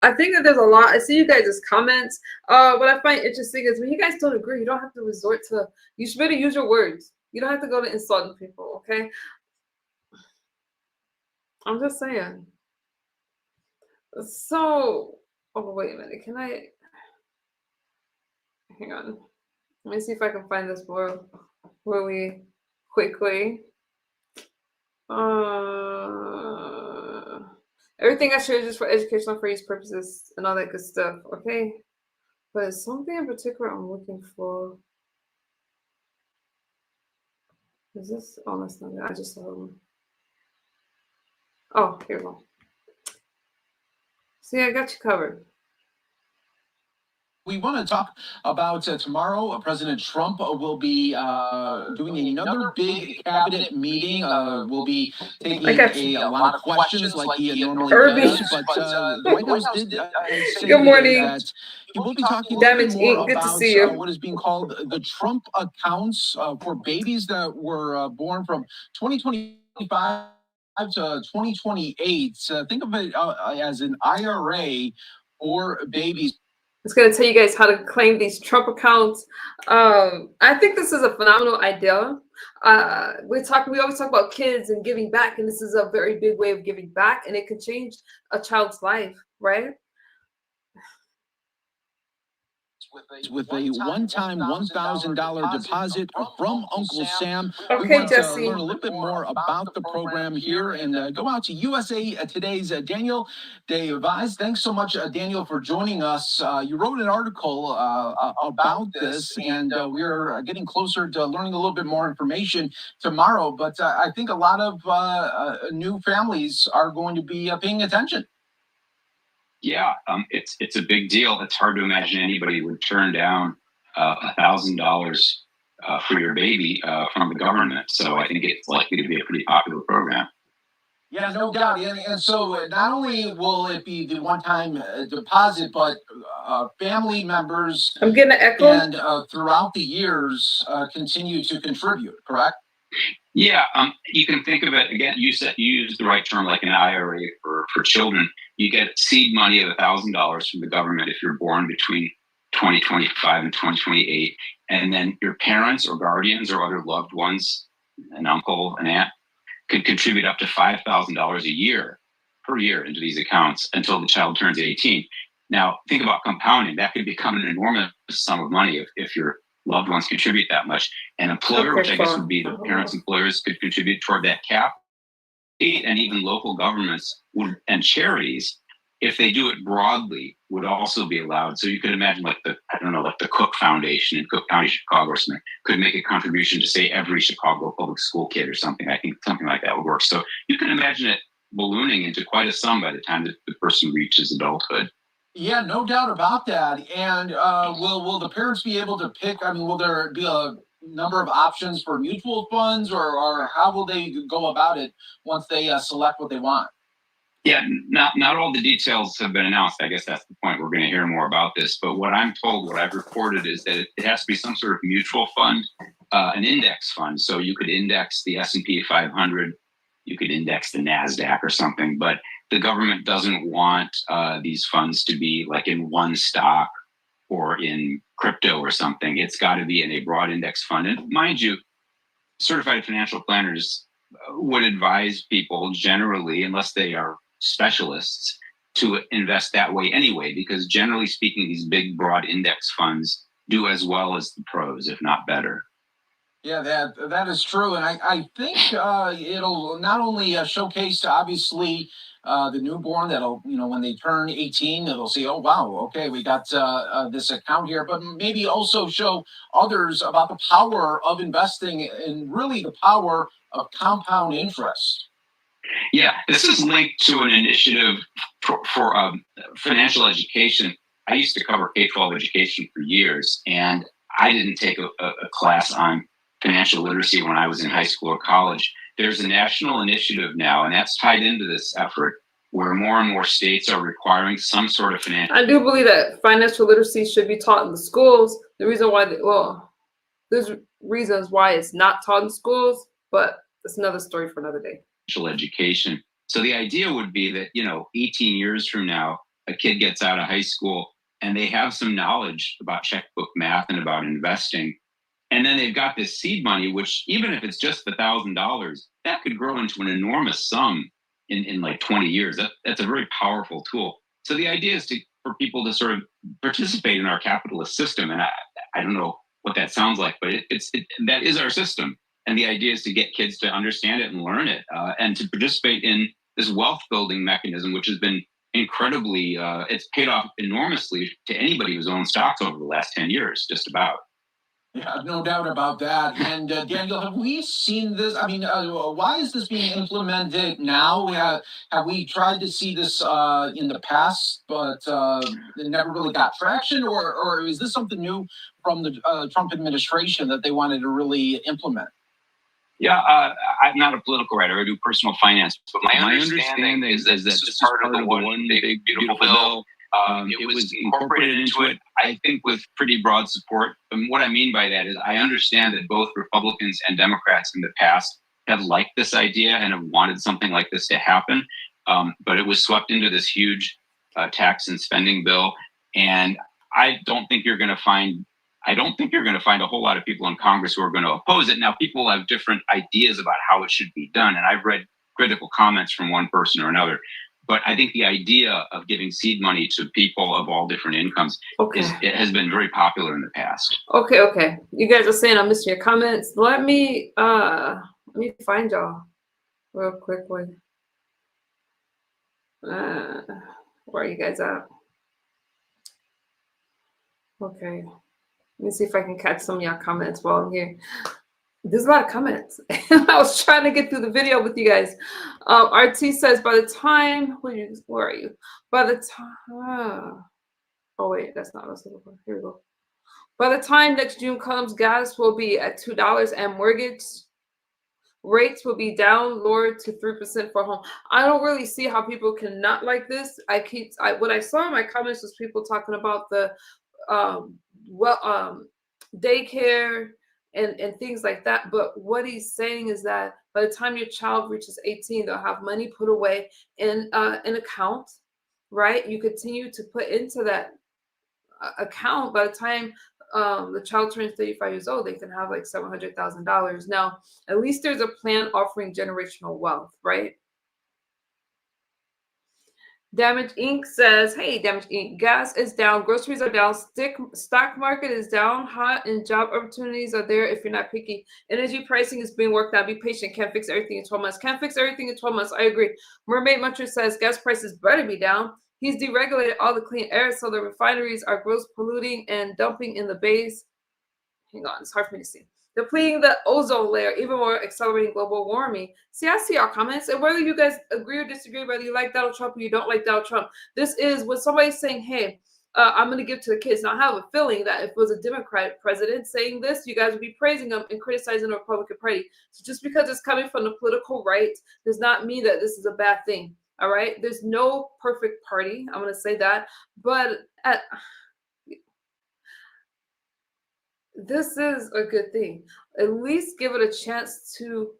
I think that there's a lot. I see you guys' comments. What I find interesting is when you guys don't agree, you don't have to resort to. You should better use your words. You don't have to go to insulting people. Okay. I'm just saying. So, wait a minute. Can I? Hang on. Let me see if I can find this more really quickly. Everything I share is just for educational for use purposes and all that good stuff, okay? But it's something in particular I'm looking for. Is this? Oh, that's not it. I just saw one. Oh, here we go. See, I got you covered. We want to talk about tomorrow. President Trump will be doing another big cabinet meeting. We'll be taking a lot of questions like he normally does. But the White House did say Good morning. that he will be talking a little bit Damage more Inc. Good to about see you. what is being called the Trump accounts for babies that were born from 2025 to 2028. Think of it as an IRA for babies. It's going to tell you guys how to claim these Trump accounts. I think this is a phenomenal idea. We always talk about kids and giving back, and this is a very big way of giving back, and it could change a child's life, right? With a one-time $1,000 deposit from Uncle Sam. Okay, we want Jesse. to learn a little bit more about the program here and go out to USA Today's Daniel DeVise. Thanks so much, Daniel, for joining us. You wrote an article about this, and we're getting closer to learning a little bit more information tomorrow. But I think a lot of new families are going to be paying attention. Yeah, it's a big deal. It's hard to imagine anybody would turn down $1,000 for your baby from the government. So I think it's likely to be a pretty popular program. Yeah, no doubt. And so not only will it be the one-time deposit, but family members I'm getting an echo. And throughout the years continue to contribute, correct? Yeah, you can think of it again. You used the right term, like an IRA for children. You get seed money of $1,000 from the government if you're born between 2025 and 2028, and then your parents or guardians or other loved ones, an uncle, an aunt, could contribute up to $5,000 a year per year into these accounts until the child turns 18. Now, think about compounding. That could become an enormous sum of money if your loved ones contribute that much. An employer, which I guess would be the parents' employers, could contribute toward that cap. And even local governments and charities, if they do it broadly, would also be allowed. So you could imagine like the Cook Foundation in Cook County, Chicago or something, could make a contribution to say every Chicago public school kid or something. I think something like that would work. So you can imagine it ballooning into quite a sum by the time that the person reaches adulthood. Yeah, no doubt about that. And will the parents be able to pick? I mean, will there be a number of options for mutual funds, or how will they go about it once they select what they want? Yeah, not all the details have been announced. I guess that's the point. We're going to hear more about this. But what I'm told, what I've reported, is that it has to be some sort of mutual fund, an index fund. So you could index the S&P 500, you could index the NASDAQ or something. But the government doesn't want these funds to be like in one stock or in crypto or something. It's got to be in a broad index fund. And mind you, certified financial planners would advise people generally, unless they are specialists, to invest that way anyway, because generally speaking, these big broad index funds do as well as the pros, if not better. Yeah, that is true. And I think it'll not only showcase, obviously, the newborn that'll, when they turn 18, it'll say, oh, wow, okay, we got this account here, but maybe also show others about the power of investing and really the power of compound interest. Yeah, this is linked to an initiative for financial education. I used to cover K-12 education for years, and I didn't take a class on financial literacy when I was in high school or college. There's a national initiative now, and that's tied into this effort, where more and more states are requiring some sort of financial. I do believe that financial literacy should be taught in the schools. The reason why, there's reasons why it's not taught in schools, but it's another story for another day. Education. So the idea would be that, 18 years from now, a kid gets out of high school and they have some knowledge about checkbook math and about investing. And then they've got this seed money, which even if it's just $1,000, that could grow into an enormous sum in like 20 years. That's a very powerful tool. So the idea is for people to sort of participate in our capitalist system. And I don't know what that sounds like, but that is our system. And the idea is to get kids to understand it and learn it, and to participate in this wealth building mechanism, which has been incredibly, it's paid off enormously to anybody who's owned stocks over the last 10 years, just about. Yeah, no doubt about that. And Daniel, have we seen this? I mean, why is this being implemented now? Have we tried to see this in the past, but it never really got traction? Or is this something new from the Trump administration that they wanted to really implement? Yeah, I'm not a political writer. I do personal finance. But my understanding is that this is part of the one big, beautiful bill. It was incorporated into it, I think, with pretty broad support. And what I mean by that is I understand that both Republicans and Democrats in the past have liked this idea and have wanted something like this to happen. But it was swept into this huge tax and spending bill. And I don't think you're going to find a whole lot of people in Congress who are going to oppose it. Now, people have different ideas about how it should be done. And I've read critical comments from one person or another. But I think the idea of giving seed money to people of all different incomes it has been very popular in the past. Okay. You guys are saying I'm missing your comments. Let me find y'all real quickly. Where are you guys at? Okay. Let me see if I can catch some of y'all comments while I'm here. There's a lot of comments. I was trying to get through the video with you guys. RT says, by the time, where are you? By the time, oh wait, that's not what I was looking for. Here we go. By the time next June comes, gas will be at $2 and mortgage rates will be down, lowered to 3% for home. I don't really see how people can not like this. What I saw in my comments was people talking about the daycare and things like that. But what he's saying is that by the time your child reaches 18, they'll have money put away in an account, right? You continue to put into that account. By the time the child turns 35 years old, they can have like $700,000. Now, at least there's a plan offering generational wealth, right? Damage Inc. says, hey, Damage Inc. Gas is down, groceries are down, stock market is down, hot, and job opportunities are there if you're not picky. Energy pricing is being worked out. Be patient. Can't fix everything in 12 months. Can't fix everything in 12 months. I agree. Mermaid Muncher says gas prices better be down. He's deregulated all the clean air, so the refineries are gross polluting and dumping in the bays. Hang on, it's hard for me to see. Depleting the ozone layer, even more accelerating global warming. See, I see our comments, and whether you guys agree or disagree, whether you like Donald Trump or you don't like Donald Trump, this is when somebody's saying, hey, I'm going to give to the kids. Now, I have a feeling that if it was a Democratic president saying this, you guys would be praising him and criticizing the Republican Party. So just because it's coming from the political right does not mean that this is a bad thing, all right? There's no perfect party. I'm going to say that. But this is a good thing. At least give it a chance to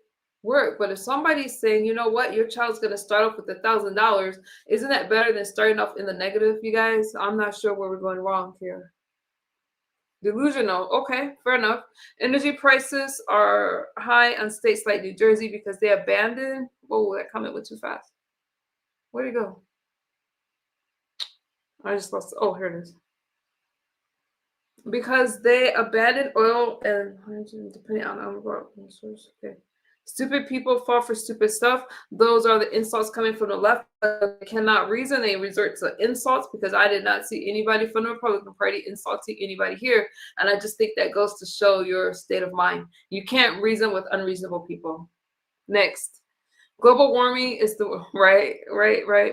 work. But if somebody's saying, you know what, your child's going to start off with $1,000, isn't that better than starting off in the negative, you guys? I'm not sure where we're going wrong here. Delusional. Okay, fair enough. Energy prices are high on states like New Jersey because they abandoned. Whoa, that comment went too fast. Where'd it go? I just lost. Oh, here it is. Because they abandoned oil and depending on source. Okay. Stupid people fall for stupid stuff. Those are the insults coming from the left. They cannot reason. They resort to insults because I did not see anybody from the Republican Party insulting anybody here. And I just think that goes to show your state of mind. You can't reason with unreasonable people. Next. Global warming is the right.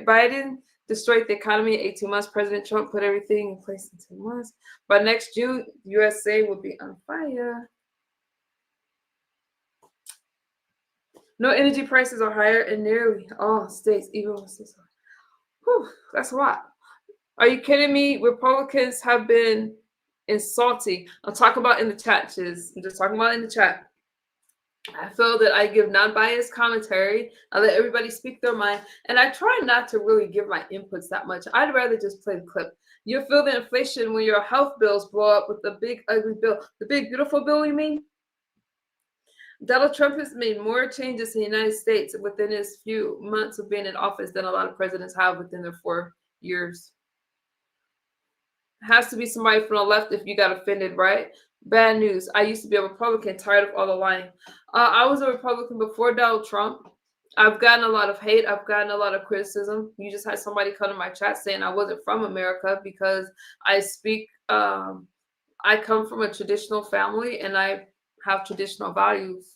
Biden destroyed the economy in 18 months. President Trump put everything in place in 10 months. By next June, USA will be on fire. No energy prices are higher in nearly all states, even with this. Whew, that's a lot. Are you kidding me? Republicans have been insulting. I'm talking about in the chat, Chiz. I'm just talking about in the chat. I feel that I give non-biased commentary. I let everybody speak their mind. And I try not to really give my inputs that much. I'd rather just play the clip. You'll feel the inflation when your health bills blow up with the big, ugly bill. The big, beautiful bill, you mean? Donald Trump has made more changes in the United States within his few months of being in office than a lot of presidents have within their 4 years. Has to be somebody from the left if you got offended, right? Bad news. I used to be a Republican, tired of all the lying. I was a Republican before Donald Trump. I've gotten a lot of hate. I've gotten a lot of criticism. You just had somebody come to my chat saying I wasn't from America because I speak I come from a traditional family and I have traditional values.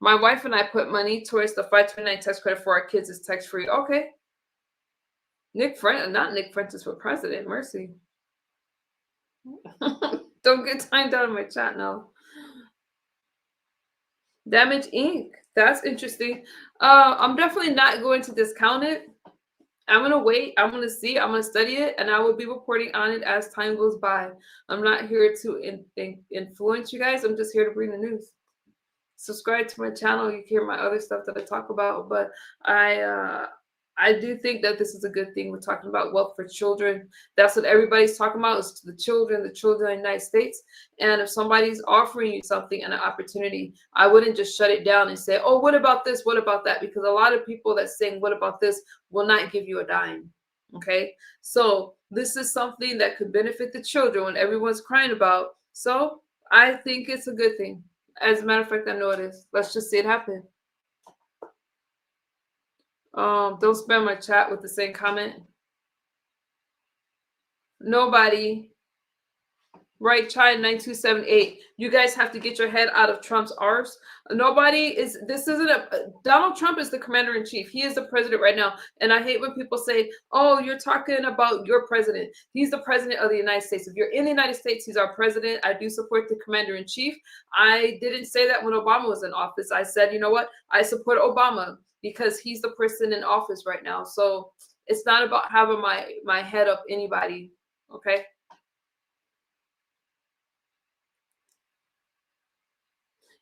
My wife and I put money towards the 529 tax credit for our kids is tax free. Okay. Not Nick Fuentes for president. Mercy. Don't get timed out of my chat now. Damage Inc. That's interesting. I'm definitely not going to discount it. I'm going to wait. I'm going to see. I'm going to study it. And I will be reporting on it as time goes by. I'm not here to influence you guys. I'm just here to bring the news. Subscribe to my channel. You can hear my other stuff that I talk about. But I do think that this is a good thing. We're talking about wealth for children. That's what everybody's talking about, is the children of the United States. And if somebody's offering you something and an opportunity, I wouldn't just shut it down and say, oh, what about this? What about that? Because a lot of people that saying, what about this, will not give you a dime. Okay. So this is something that could benefit the children when everyone's crying about. So I think it's a good thing. As a matter of fact, I know it is. Let's just see it happen. Don't spam my chat with the same comment. Nobody. Right, Chai 9278. You guys have to get your head out of Trump's arse. Nobody is. This isn't a. Donald Trump is the commander in chief. He is the president right now. And I hate when people say, "Oh, you're talking about your president." He's the president of the United States. If you're in the United States, he's our president. I do support the commander in chief. I didn't say that when Obama was in office. I said, you know what? I support Obama because he's the person in office right now. So it's not about having my head up anybody. Okay.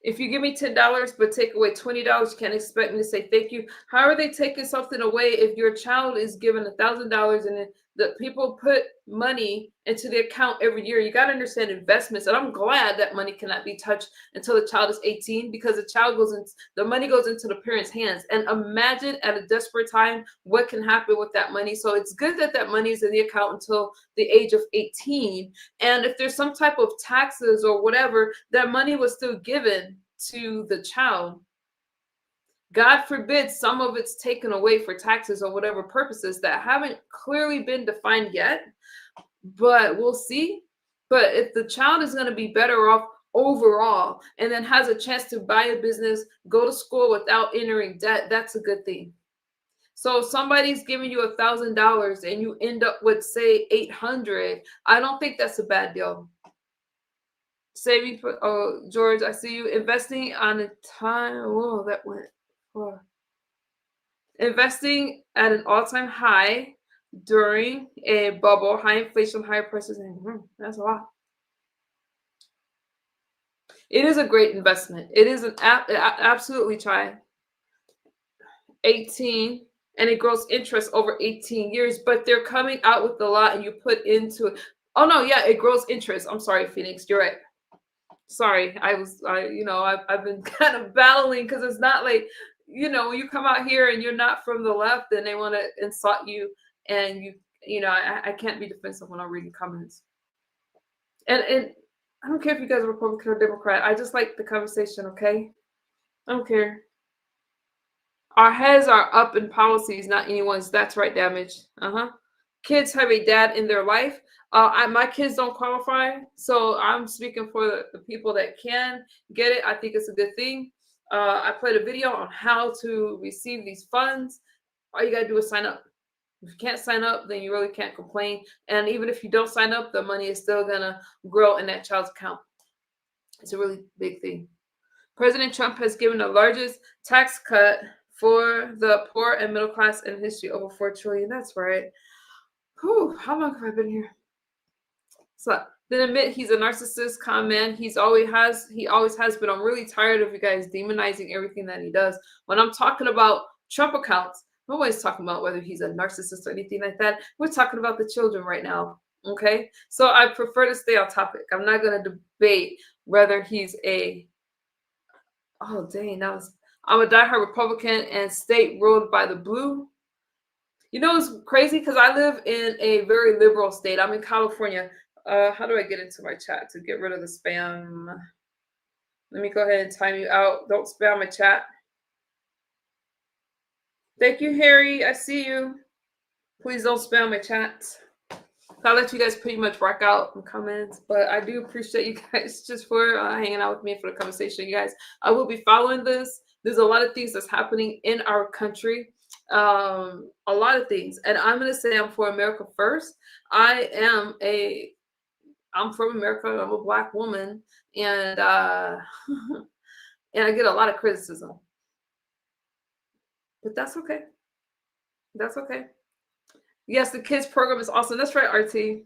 If you give me $10 but take away $20, you can't expect me to say thank you. How are they taking something away if your child is given $1,000 and the people put money into the account every year? You got to understand investments. And I'm glad that money cannot be touched until the child is 18, because the money goes into the parents' hands. And imagine at a desperate time what can happen with that money. So it's good that that money is in the account until the age of 18. And if there's some type of taxes or whatever, that money was still given to the child. God forbid some of it's taken away for taxes or whatever purposes that haven't clearly been defined yet, but we'll see. But if the child is going to be better off overall and then has a chance to buy a business, go to school without entering debt, that's a good thing. So if somebody's giving you $1,000 and you end up with, say, $800, I don't think that's a bad deal. Saving for, oh, George, I see you investing on a time. Whoa, that went. Investing at an all-time high during a bubble, high inflation, higher prices, and that's a lot. It is a great investment. It is an absolutely try. 18, and it grows interest over 18 years, but they're coming out with a lot and you put into it. Oh no, yeah, it grows interest. I'm sorry, Phoenix, you're right. Sorry, I've been kind of battling because it's not like, when you come out here and you're not from the left and they want to insult you, and I can't be defensive when I'm reading comments. And I don't care if you guys are Republican or Democrat. I just like the conversation, okay? I don't care. Our heads are up in policies, not anyone's. That's right, Damage. Kids have a dad in their life. My kids don't qualify, so I'm speaking for the people that can get it. I think it's a good thing. I played a video on how to receive these funds. All you got to do is sign up. If you can't sign up, then you really can't complain. And even if you don't sign up, the money is still going to grow in that child's account. It's a really big thing. President Trump has given the largest tax cut for the poor and middle class in history, over $4 trillion. That's right. Whew, how long have I been here? So then admit he's a narcissist, con man. He always has, but I'm really tired of you guys demonizing everything that he does. When I'm talking about Trump accounts, nobody's talking about whether he's a narcissist or anything like that. We're talking about the children right now. Okay. So I prefer to stay on topic. I'm not going to debate whether he's I'm a diehard Republican and state ruled by the blue. It's crazy because I live in a very liberal state. I'm in California. How do I get into my chat to get rid of the spam? Let me go ahead and time you out. Don't spam my chat. Thank you, Harry. I see you. Please don't spam my chat. I'll let you guys pretty much rock out in comments, but I do appreciate you guys just for hanging out with me for the conversation. You guys, I will be following this. There's a lot of things that's happening in our country, a lot of things, and I'm gonna say I'm for America first. I'm from America. I'm a Black woman, and and I get a lot of criticism, but that's okay. That's okay. Yes, the kids program is awesome. That's right, RT.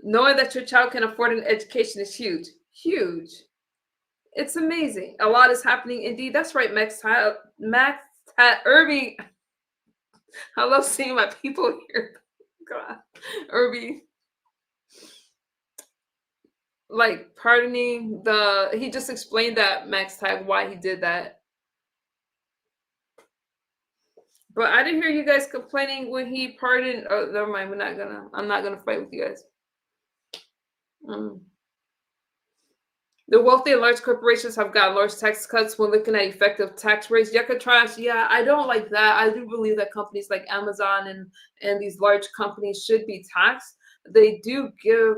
Knowing that your child can afford an education is huge. Huge. It's amazing. A lot is happening indeed. That's right, Max Irby. I love seeing my people here. God. Irby. Like pardoning he just explained that, Max Tag, why he did that. But I didn't hear you guys complaining when he pardoned. Oh, never mind. I'm not gonna fight with you guys. The wealthy and large corporations have got large tax cuts when looking at effective tax rates. Yucca yeah, I don't like that. I do believe that companies like Amazon and these large companies should be taxed. They do give.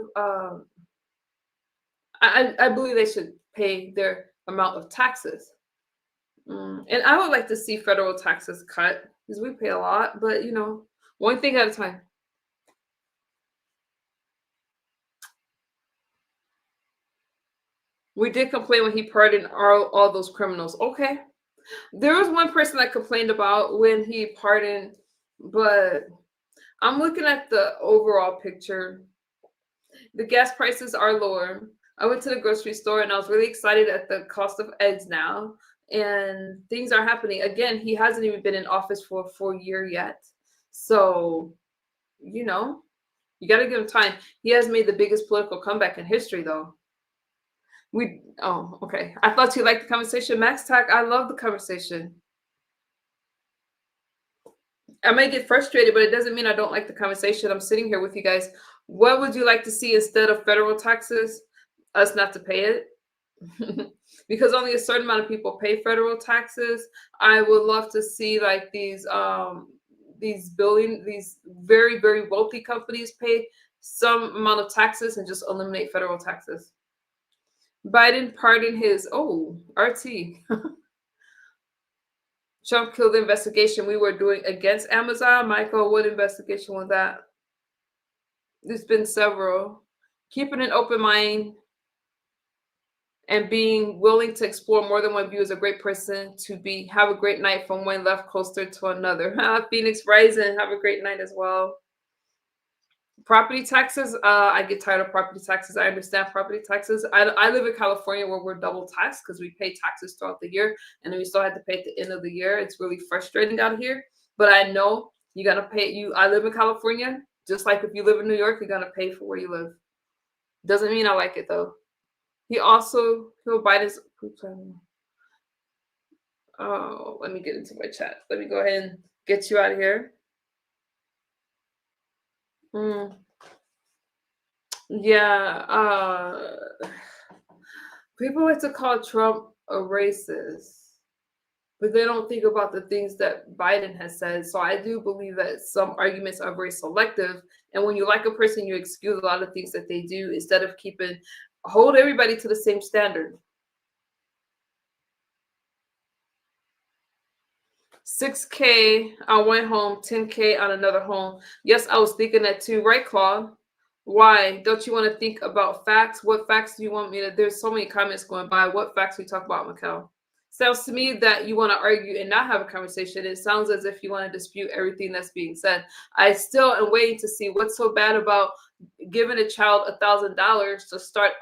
I believe they should pay their amount of taxes. And I would like to see federal taxes cut because we pay a lot, but one thing at a time. We did complain when he pardoned all those criminals. Okay. There was one person I complained about when he pardoned, but I'm looking at the overall picture. The gas prices are lower. I went to the grocery store and I was really excited at the cost of eggs now. And things are happening. Again, he hasn't even been in office for a full year yet. So, you got to give him time. He has made the biggest political comeback in history, though. Okay. I thought you liked the conversation. Max Tack, I love the conversation. I may get frustrated, but it doesn't mean I don't like the conversation. I'm sitting here with you guys. What would you like to see instead of federal taxes? Us not to pay it? Because only a certain amount of people pay federal taxes. I would love to see like these very, very wealthy companies pay some amount of taxes and just eliminate federal taxes. Biden pardoned his RT. Trump killed the investigation we were doing against Amazon. Michael, what investigation was that? There's been several. Keeping an open mind and being willing to explore more than one view is a great person to be. Have a great night from one left coaster to another. Phoenix Rising, have a great night as well. Property taxes, I get tired of property taxes. I understand property taxes. I live in California where we're double taxed because we pay taxes throughout the year and then we still have to pay at the end of the year. It's really frustrating out here, but I know you got to pay. I live in California, just like if you live in New York, you got to pay for where you live. Doesn't mean I like it though. He also killed Biden's. Oh, let me get into my chat. Let me go ahead and get you out of here. Yeah. People like to call Trump a racist, but they don't think about the things that Biden has said. So I do believe that some arguments are very selective. And when you like a person, you excuse a lot of things that they do instead of hold everybody to the same standard. 6K on one home, 10K on another home. Yes, I was thinking that too. Right, Claude? Why? Don't you want to think about facts? What facts do you want me to? There's so many comments going by. What facts we talk about, Mikkel? Sounds to me that you want to argue and not have a conversation. It sounds as if you want to dispute everything that's being said. I still am waiting to see what's so bad about giving a child $1,000 to start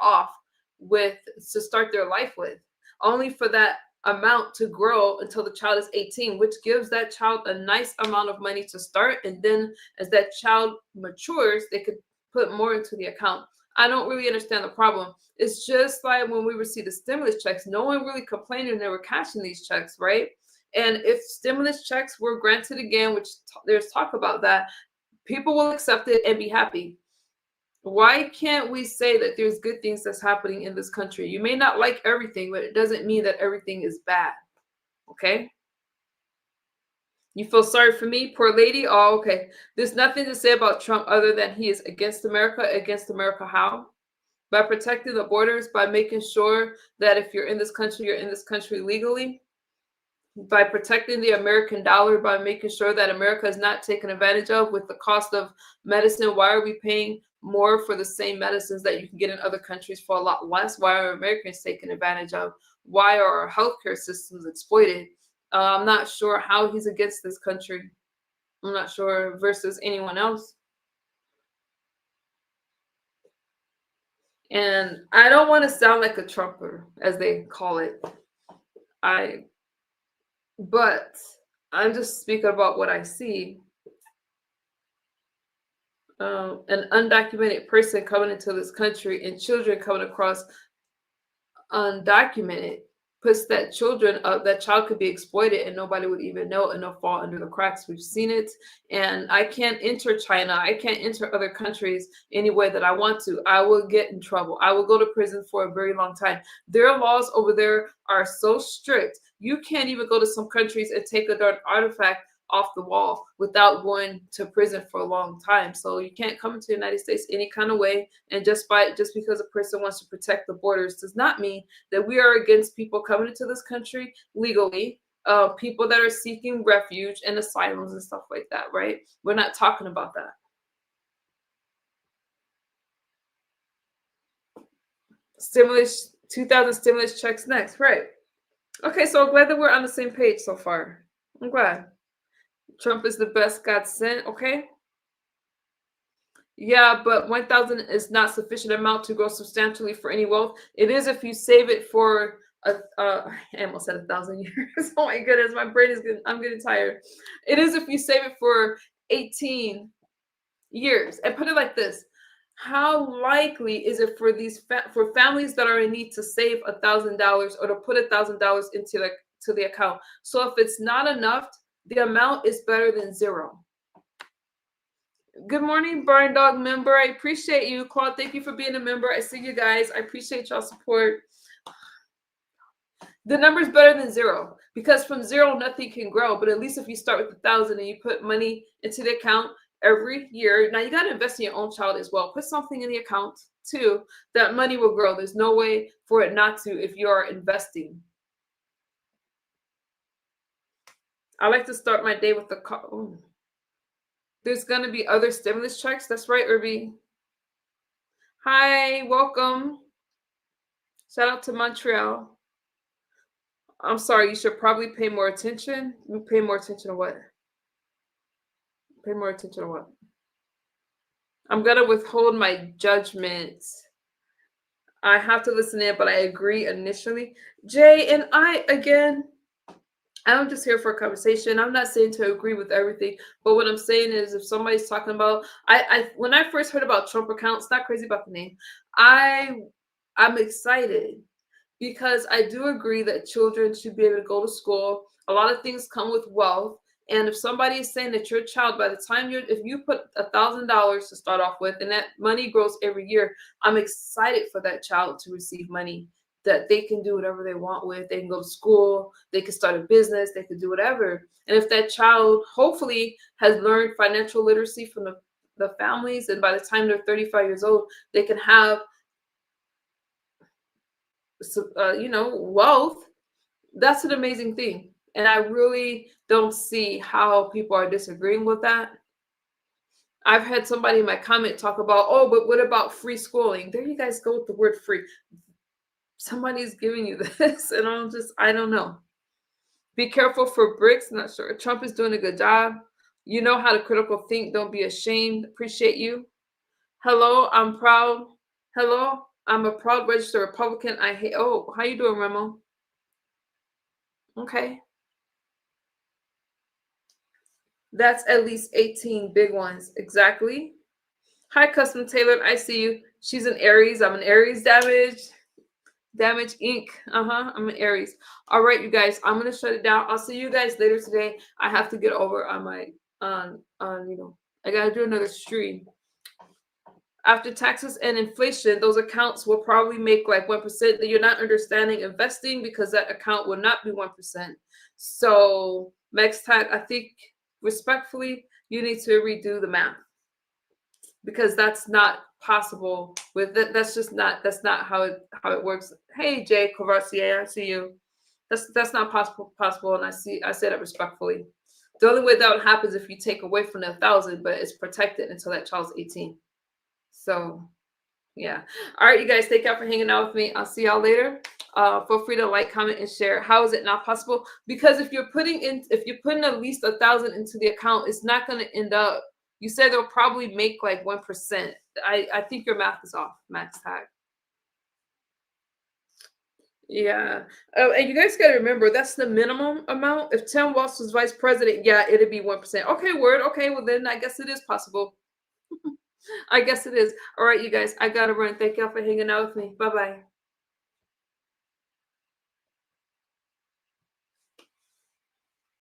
their life with, only for that amount to grow until the child is 18, which gives that child a nice amount of money to start. And then as that child matures, they could put more into the account. I don't really understand the problem. It's just like when we receive the stimulus checks, no one really complained when they were cashing these checks, right? And if stimulus checks were granted again, which there's talk about that, people will accept it and be happy. Why can't we say that there's good things that's happening in this country? You may not like everything, but it doesn't mean that everything is bad. Okay? You feel sorry for me, poor lady? Oh, okay. There's nothing to say about Trump other than he is against America. Against America how? By protecting the borders, by making sure that if you're in this country, you're in this country legally. By protecting the American dollar, by making sure that America is not taken advantage of with the cost of medicine. Why are we paying more for the same medicines that you can get in other countries for a lot less? Why are Americans taken advantage of? Why are our healthcare systems exploited? I'm not sure how he's against this country. I'm not sure versus anyone else. And I don't want to sound like a Trumper, as they call it. But I'm just speaking about what I see. An undocumented person coming into this country and children coming across undocumented puts that child could be exploited and nobody would even know, and they'll fall under the cracks. We've seen it. And I can't enter China. I can't enter other countries any way that I want to. I will get in trouble. I will go to prison for a very long time. Their laws over there are so strict. You can't even go to some countries and take a darn artifact off the wall without going to prison for a long time. So you can't come into the United States any kind of way. And just because a person wants to protect the borders does not mean that we are against people coming into this country legally, people that are seeking refuge and asylums and stuff like that, right? We're not talking about that. Stimulus, 2,000 stimulus checks next, right? Okay, so I'm glad that we're on the same page so far. I'm glad. Trump is the best God sent, okay? Yeah, but 1,000 is not sufficient amount to grow substantially for any wealth. It is if you save it for I almost said 1,000 years. Oh my goodness, my brain is I'm getting tired. It is if you save it for 18 years. And put it like this: how likely is it for for families that are in need to save $1,000 or to put $1,000 into the account? So if it's not enough, the amount is better than zero. Good morning, Barn Dog member. I appreciate you. Claude, thank you for being a member. I see you guys. I appreciate y'all support. The number is better than zero because from zero, nothing can grow. But at least if you start with 1,000 and you put money into the account every year, now you got to invest in your own child as well. Put something in the account too. That money will grow. There's no way for it not to if you are investing. I like to start my day with the call. Oh. There's going to be other stimulus checks. That's right, Irby. Hi, welcome. Shout out to Montreal. I'm sorry, you should probably pay more attention. You pay more attention to what? Pay more attention to what? I'm going to withhold my judgments. I have to listen in, but I agree initially. Jay and I, again, I'm just here for a conversation. I'm not saying to agree with everything, but what I'm saying is if somebody's talking about, when I first heard about Trump accounts, not crazy about the name, I'm excited because I do agree that children should be able to go to school. A lot of things come with wealth. And if somebody is saying that your child, by the time if you put $1,000 to start off with, and that money grows every year, I'm excited for that child to receive money that they can do whatever they want with. They can go to school, they can start a business, they can do whatever. And if that child hopefully has learned financial literacy from the families, and by the time they're 35 years old, they can have, wealth, that's an amazing thing. And I really don't see how people are disagreeing with that. I've had somebody in my comment talk about, oh, but what about free schooling? There you guys go with the word free. Somebody's giving you this, and I don't know. Be careful for BRICS. Not sure. Trump is doing a good job. You know how to critical think. Don't be ashamed. Appreciate you. Hello, I'm proud. Hello, I'm a proud registered Republican. I hate. Oh, how you doing, Remo? Okay. That's at least 18 big ones. Exactly. Hi, Custom Tailored. I see you. She's an Aries. I'm an Aries. Damage Inc. I'm an Aries. All right, you guys. I'm gonna shut it down. I'll see you guys later today. I have to get over on my I gotta do another stream. After taxes and inflation, those accounts will probably make like 1%. That you're not understanding investing because that account will not be 1%. So Max Tag, I think respectfully, you need to redo the math because that's not possible with that. That's not how it works. Hey, Jay Courvoisier, I see you. That's not possible, and I say that respectfully. The only way that would happen is if you take away from the 1,000, but it's protected until that child's 18. So, yeah. All right, you guys, thank y'all for hanging out with me. I'll see y'all later. Feel free to like, comment, and share. How is it not possible? Because if you're putting at least 1,000 into the account, it's not going to end up. You said they'll probably make like 1%. I think your math is off, Max Tag. Yeah. And you guys got to remember, that's the minimum amount. If Tim Walz was vice president, yeah, it'd be 1%. Okay, word. Okay, well, then I guess it is possible. I guess it is. All right, you guys, I got to run. Thank y'all for hanging out with me. Bye-bye.